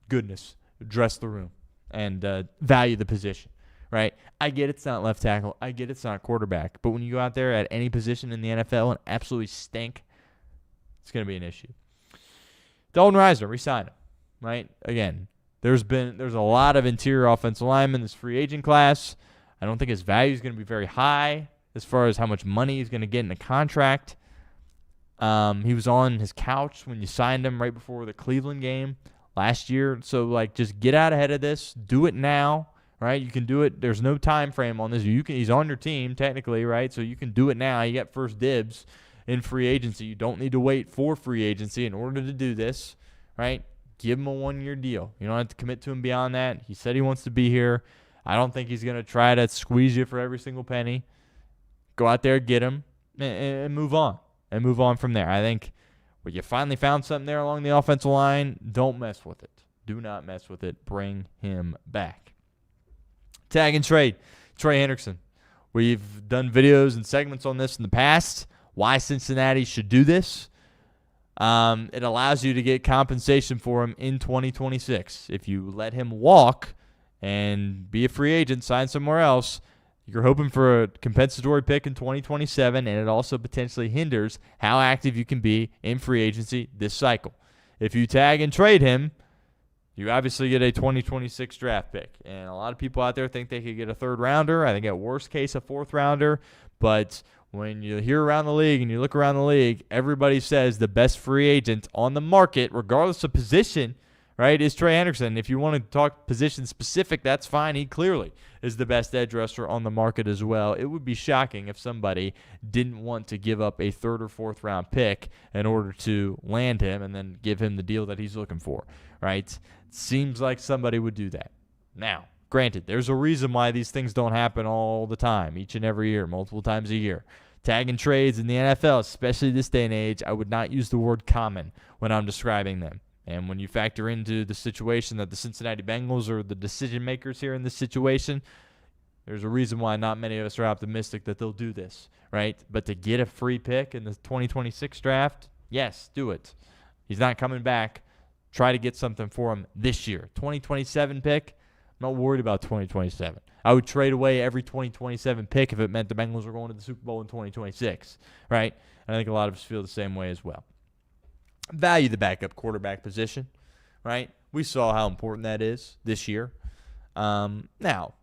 goodness, address the room and value the position, right? I get it's not left tackle. I get it's not quarterback. But when you go out there at any position in the NFL and absolutely stink, it's going to be an issue. Dalton Risner, re-sign him, right? Again, there's a lot of interior offensive linemen in this free agent class. I don't think his value is going to be very high as far as how much money he's going to get in a contract. He was on his couch when you signed him right before the Cleveland game last year. So, just get out ahead of this. Do it now, right? You can do it. There's no time frame on this. He's on your team technically, right? So you can do it now. You get first dibs in free agency. You don't need to wait for free agency in order to do this, right? Give him a 1-year deal. You don't have to commit to him beyond that. He said he wants to be here. I don't think he's going to try to squeeze you for every single penny. Go out there, get him, and move on. And move on from there. I think when you finally found something there along the offensive line, don't mess with it. Do not mess with it. Bring him back. Tag and trade. Trey Hendrickson. We've done videos and segments on this in the past. Why Cincinnati should do this. It allows you to get compensation for him in 2026. If you let him walk and be a free agent, sign somewhere else, you're hoping for a compensatory pick in 2027, and it also potentially hinders how active you can be in free agency this cycle. If you tag and trade him, you obviously get a 2026 draft pick. And a lot of people out there think they could get a third rounder. I think at worst case a fourth rounder. But when you hear around the league and you look around the league, everybody says the best free agent on the market, regardless of position, right, is Trey Hendrickson. If you want to talk position specific, that's fine. He clearly is the best edge rusher on the market as well. It would be shocking if somebody didn't want to give up a third or fourth round pick in order to land him and then give him the deal that he's looking for, right? It seems like somebody would do that. Now, granted, there's a reason why these things don't happen all the time, each and every year, multiple times a year. Tagging trades in the NFL, especially this day and age, I would not use the word common when I'm describing them. And when you factor into the situation that the Cincinnati Bengals are the decision makers here in this situation, there's a reason why not many of us are optimistic that they'll do this, right? But to get a free pick in the 2026 draft, yes, do it. He's not coming back. Try to get something for him this year. 2027 pick, I'm not worried about 2027. I would trade away every 2027 pick if it meant the Bengals were going to the Super Bowl in 2026, right? And I think a lot of us feel the same way as well. Value the backup quarterback position, right? We saw how important that is this year. Now,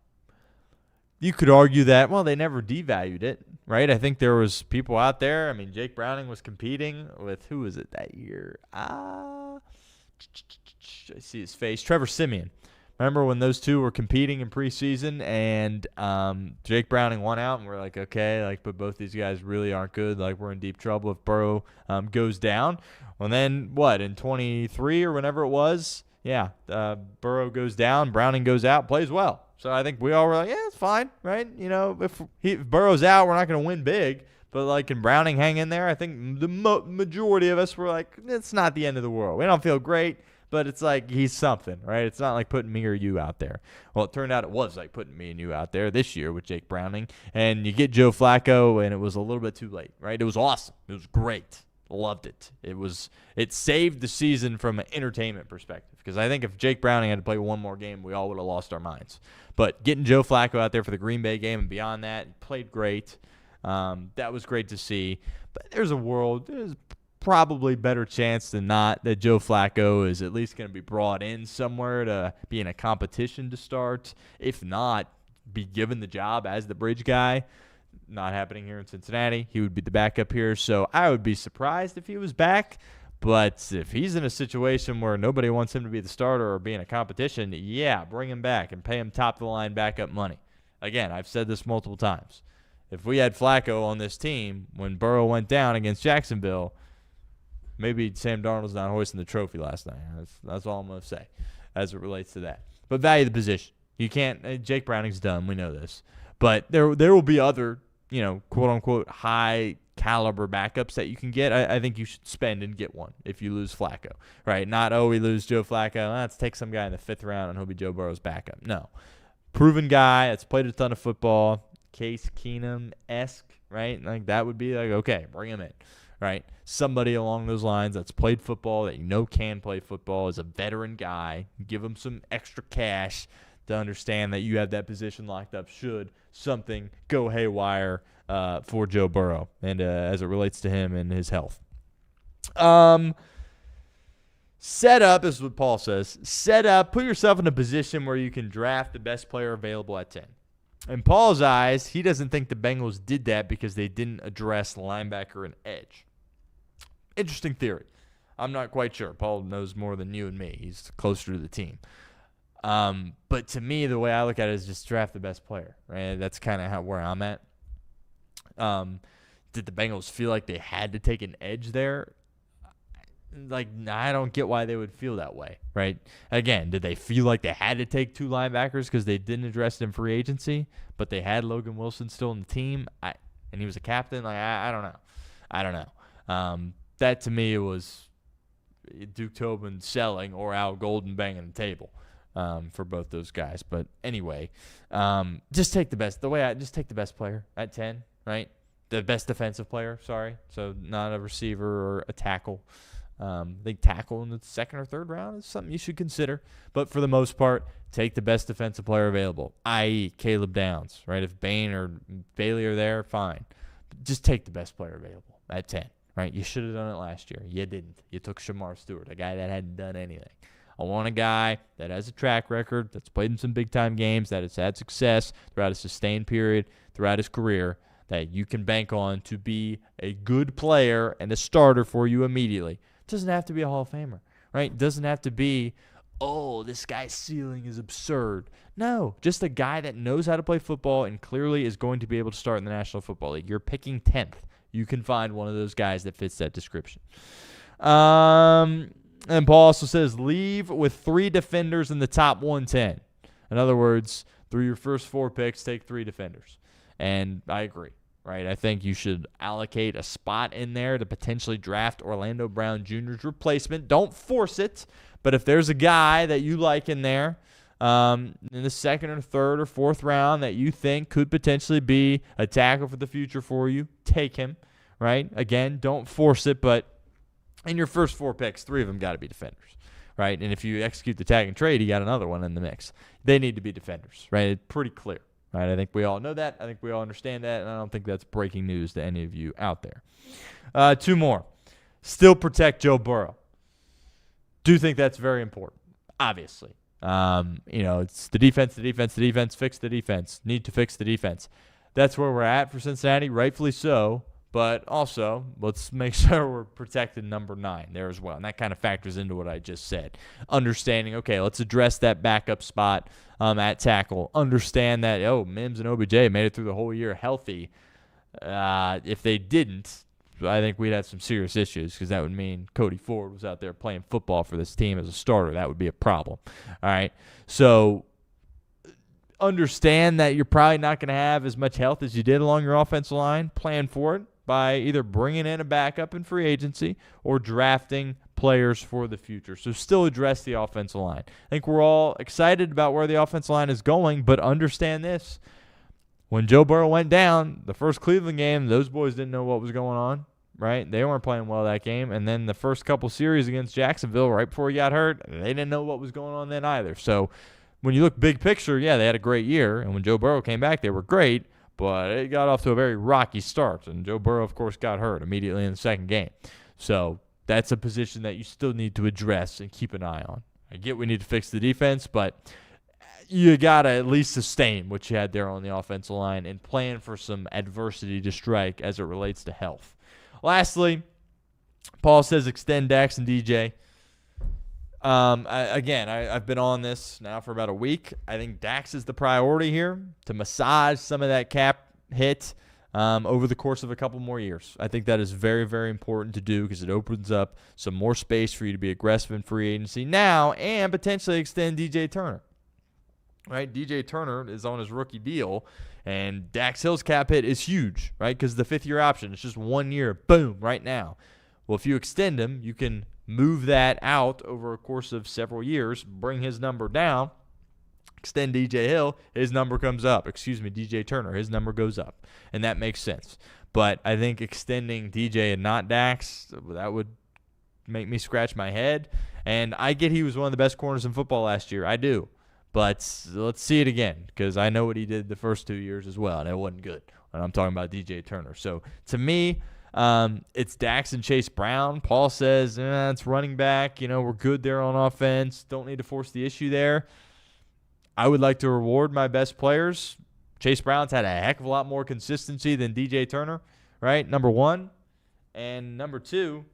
you could argue that, well, they never devalued it, right? I think there was people out there. I mean, Jake Browning was competing with, who was it that year? I see his face. Trevor Siemian. Remember when those two were competing in preseason and Jake Browning won out and we're like, okay, like, but both these guys really aren't good. Like, we're in deep trouble if Burrow goes down. Well, then what, in 23 or whenever it was, Burrow goes down, Browning goes out, plays well. So I think we all were like, yeah, it's fine, right? You know, if Burrow's out, we're not going to win big. But, like, can Browning hang in there? I think the majority of us were like, it's not the end of the world. We don't feel great. But it's like he's something, right? It's not like putting me or you out there. Well, it turned out it was like putting me and you out there this year with Jake Browning. And you get Joe Flacco, and it was a little bit too late, right? It was awesome. It was great. Loved it. It saved the season from an entertainment perspective. Because I think if Jake Browning had to play one more game, we all would have lost our minds. But getting Joe Flacco out there for the Green Bay game and beyond that, he played great. That was great to see. But there's probably better chance than not that Joe Flacco is at least going to be brought in somewhere to be in a competition to start. If not, be given the job as the bridge guy. Not happening here in Cincinnati. He would be the backup here. So I would be surprised if he was back. But if he's in a situation where nobody wants him to be the starter or be in a competition, yeah, bring him back and pay him top-of-the-line backup money. Again, I've said this multiple times. If we had Flacco on this team when Burrow went down against Jacksonville, maybe Sam Darnold's not hoisting the trophy last night. That's all I'm going to say as it relates to that. But value the position. You can't. Jake Browning's done. We know this. But there will be other, quote-unquote, high-caliber backups that you can get. I think you should spend and get one if you lose Flacco, right? Not, we lose Joe Flacco. Let's take some guy in the 5th round and he'll be Joe Burrow's backup. No. Proven guy that's played a ton of football, Case Keenum-esque, right? Like that would be like, okay, bring him in. Right, somebody along those lines that's played football, that can play football, is a veteran guy. Give him some extra cash to understand that you have that position locked up should something go haywire for Joe Burrow and as it relates to him and his health. Set up, this is what Paul says, put yourself in a position where you can draft the best player available at 10. In Paul's eyes, he doesn't think the Bengals did that because they didn't address linebacker and edge. Interesting theory. I'm not quite sure. Paul knows more than you and me. He's closer to the team. But to me, the way I look at it is just draft the best player. Right? That's kind of where I'm at. Did the Bengals feel like they had to take an edge there? Like, I don't get why they would feel that way, right? Again, did they feel like they had to take 2 linebackers because they didn't address it in free agency, but they had Logan Wilson still in the team, and he was a captain? Like, I don't know. That to me was Duke Tobin selling or Al Golden banging the table for both those guys. But anyway, just take the best. Just take the best player at 10, right? The best defensive player, sorry. So not a receiver or a tackle. I think tackle in the 2nd or 3rd round is something you should consider. But for the most part, take the best defensive player available, i.e. Caleb Downs, right? If Bain or Bailey are there, fine. But just take the best player available at 10, right? You should have done it last year. You didn't. You took Shamar Stewart, a guy that hadn't done anything. I want a guy that has a track record, that's played in some big-time games, that has had success throughout a sustained period, throughout his career, that you can bank on to be a good player and a starter for you immediately. It doesn't have to be a Hall of Famer, right? It doesn't have to be, oh, this guy's ceiling is absurd. No, just a guy that knows how to play football and clearly is going to be able to start in the National Football League. You're picking 10th. You can find one of those guys that fits that description. And Paul also says, leave with 3 defenders in the top 110. In other words, through your first 4 picks, take 3 defenders. And I agree, right? I think you should allocate a spot in there to potentially draft Orlando Brown Jr.'s replacement. Don't force it, but if there's a guy that you like in there in the 2nd or 3rd or 4th round that you think could potentially be a tackle for the future for you, take him, right? Again, don't force it, but in your first 4 picks, 3 of them got to be defenders, right? And if you execute the tag and trade, you got another one in the mix. They need to be defenders, right? It's pretty clear. Right, I think we all know that. I think we all understand that, and I don't think that's breaking news to any of you out there. 2 more. Still protect Joe Burrow. Do think that's very important, obviously. It's the defense, fix the defense. Need to fix the defense. That's where we're at for Cincinnati, rightfully so. But also, let's make sure we're protecting number 9 there as well. And that kind of factors into what I just said. Understanding, okay, let's address that backup spot at tackle. Understand that, Mims and OBJ made it through the whole year healthy. If they didn't, I think we'd have some serious issues because that would mean Cody Ford was out there playing football for this team as a starter. That would be a problem. All right, so understand that you're probably not going to have as much health as you did along your offensive line. Plan for it by either bringing in a backup in free agency or drafting players for the future. So still address the offensive line. I think we're all excited about where the offensive line is going, but understand this. When Joe Burrow went down, the first Cleveland game, those boys didn't know what was going on, right? They weren't playing well that game. And then the first couple series against Jacksonville, right before he got hurt, they didn't know what was going on then either. So when you look big picture, yeah, they had a great year. And when Joe Burrow came back, they were great. But it got off to a very rocky start. And Joe Burrow, of course, got hurt immediately in the second game. So that's a position that you still need to address and keep an eye on. I get we need to fix the defense, but you got to at least sustain what you had there on the offensive line and plan for some adversity to strike as it relates to health. Lastly, Paul says extend Dax and DJ. I've been on this now for about a week. I think Dax is the priority here to massage some of that cap hit over the course of a couple more years. I think that is very, very important to do because it opens up some more space for you to be aggressive in free agency now and potentially extend DJ Turner. Right? DJ Turner is on his rookie deal, and Dax Hill's cap hit is huge, right? Because the 5th-year option, it's just 1 year, boom, right now. Well, if you extend him, you can move that out over a course of several years, bring his number down, extend DJ Hill, his number comes up. DJ Turner, his number goes up. And that makes sense. But I think extending DJ and not Dax, that would make me scratch my head. And I get he was one of the best corners in football last year. I do. But let's see it again because I know what he did the first 2 years as well, and it wasn't good. And I'm talking about DJ Turner. So to me, it's Dax and Chase Brown. Paul says, it's running back. We're good there on offense. Don't need to force the issue there. I would like to reward my best players. Chase Brown's had a heck of a lot more consistency than DJ Turner, right? Number 1. And number 2,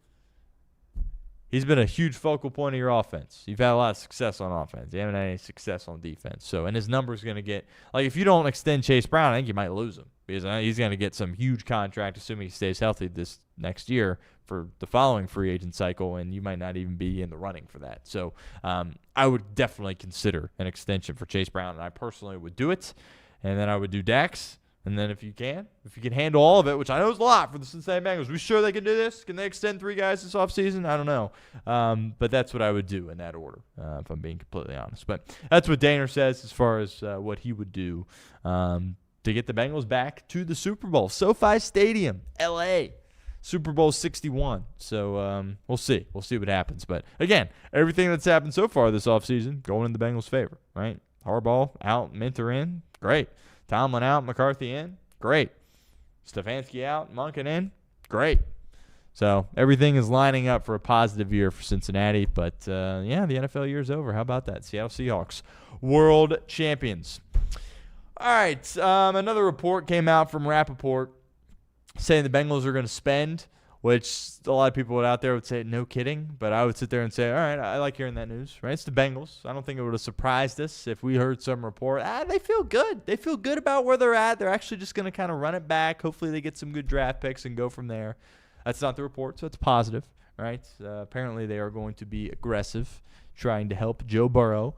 he's been a huge focal point of your offense. You've had a lot of success on offense. You haven't had any success on defense. So, and his number's going to get – if you don't extend Chase Brown, I think you might lose him because he's going to get some huge contract, assuming he stays healthy this next year for the following free agent cycle, and you might not even be in the running for that. So, I would definitely consider an extension for Chase Brown, and I personally would do it. And then I would do Dax. And then if you can handle all of it, which I know is a lot for the Cincinnati Bengals, we sure they can do this? Can they extend 3 guys this offseason? I don't know. But that's what I would do in that order, if I'm being completely honest. But that's what Daner says as far as what he would do to get the Bengals back to the Super Bowl. SoFi Stadium, L.A., Super Bowl 61. So we'll see. We'll see what happens. But, again, everything that's happened so far this offseason going in the Bengals' favor, right? Harbaugh out, Minter in, great. Tomlin out, McCarthy in, great. Stefanski out, Monken in, great. So everything is lining up for a positive year for Cincinnati. But, the NFL year's over. How about that? Seattle Seahawks, world champions. All right, another report came out from Rappaport. saying the Bengals are going to spend, which a lot of people out there would say, no kidding. But I would sit there and say, all right, I like hearing that news, right? It's the Bengals. I don't think it would have surprised us if we heard some report. They feel good. They feel good about where they're at. They're actually just going to kind of run it back. Hopefully they get some good draft picks and go from there. That's not the report, so it's positive, right? Apparently they are going to be aggressive, trying to help Joe Burrow.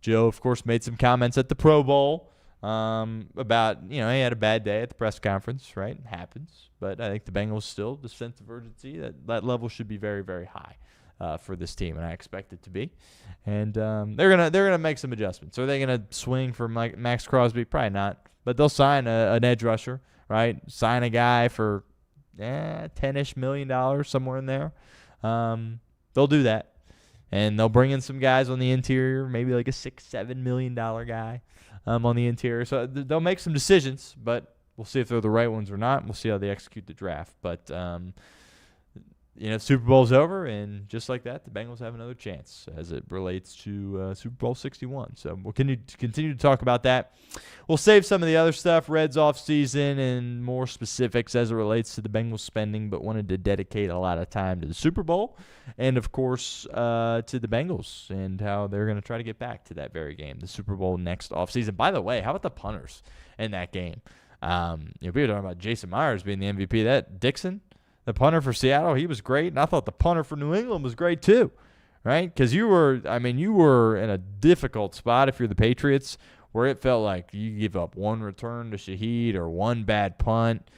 Joe, of course, made some comments at the Pro Bowl about, he had a bad day at the press conference, right? It happens. But I think the Bengals still, the sense of urgency, that level should be very, very high for this team, and I expect it to be. And they're gonna make some adjustments. Are they gonna swing for Maxx Crosby? Probably not. But they'll sign an edge rusher, right? Sign a guy for $10-ish million, somewhere in there. They'll do that. And they'll bring in some guys on the interior, maybe like a $6-7 million guy on the interior. So they'll make some decisions, but we'll see if they're the right ones or not. We'll see how they execute the draft. But, the Super Bowl's over, and just like that, the Bengals have another chance as it relates to Super Bowl 61. So we'll continue to talk about that. We'll save some of the other stuff, Reds offseason, and more specifics as it relates to the Bengals spending, but wanted to dedicate a lot of time to the Super Bowl and, of course, to the Bengals and how they're going to try to get back to that very game, the Super Bowl next offseason. By the way, how about the punters in that game? We were talking about Jason Myers being the MVP. That Dixon, the punter for Seattle, he was great, and I thought the punter for New England was great too, right? Because you were in a difficult spot if you're the Patriots, where it felt like you give up one return to Shaheed or one bad punt,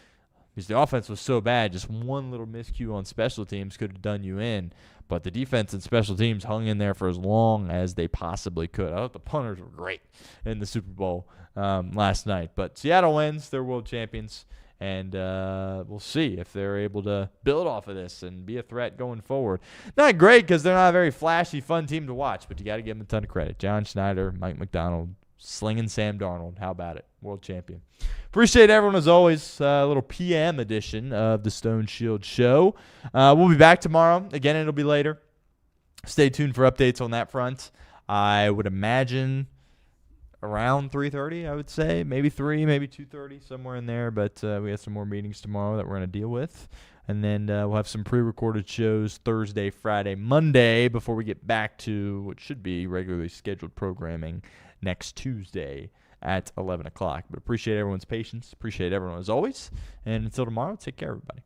because the offense was so bad, just one little miscue on special teams could have done you in. But the defense and special teams hung in there for as long as they possibly could. I thought the punters were great in the Super Bowl last night. But Seattle wins. They're world champions. And we'll see if they're able to build off of this and be a threat going forward. Not great because they're not a very flashy, fun team to watch, but you got to give them a ton of credit. John Schneider, Mike McDonald, slinging Sam Darnold. How about it? World champion. Appreciate everyone as always. A little PM edition of the Stone Shield Show. We'll be back tomorrow. Again, it'll be later. Stay tuned for updates on that front. I would imagine around 3:30, I would say. Maybe 3, maybe 2:30, somewhere in there. But we have some more meetings tomorrow that we're going to deal with. And then we'll have some pre-recorded shows Thursday, Friday, Monday before we get back to what should be regularly scheduled programming next Tuesday at 11 o'clock. But appreciate everyone's patience. Appreciate everyone as always. And until tomorrow, take care, everybody.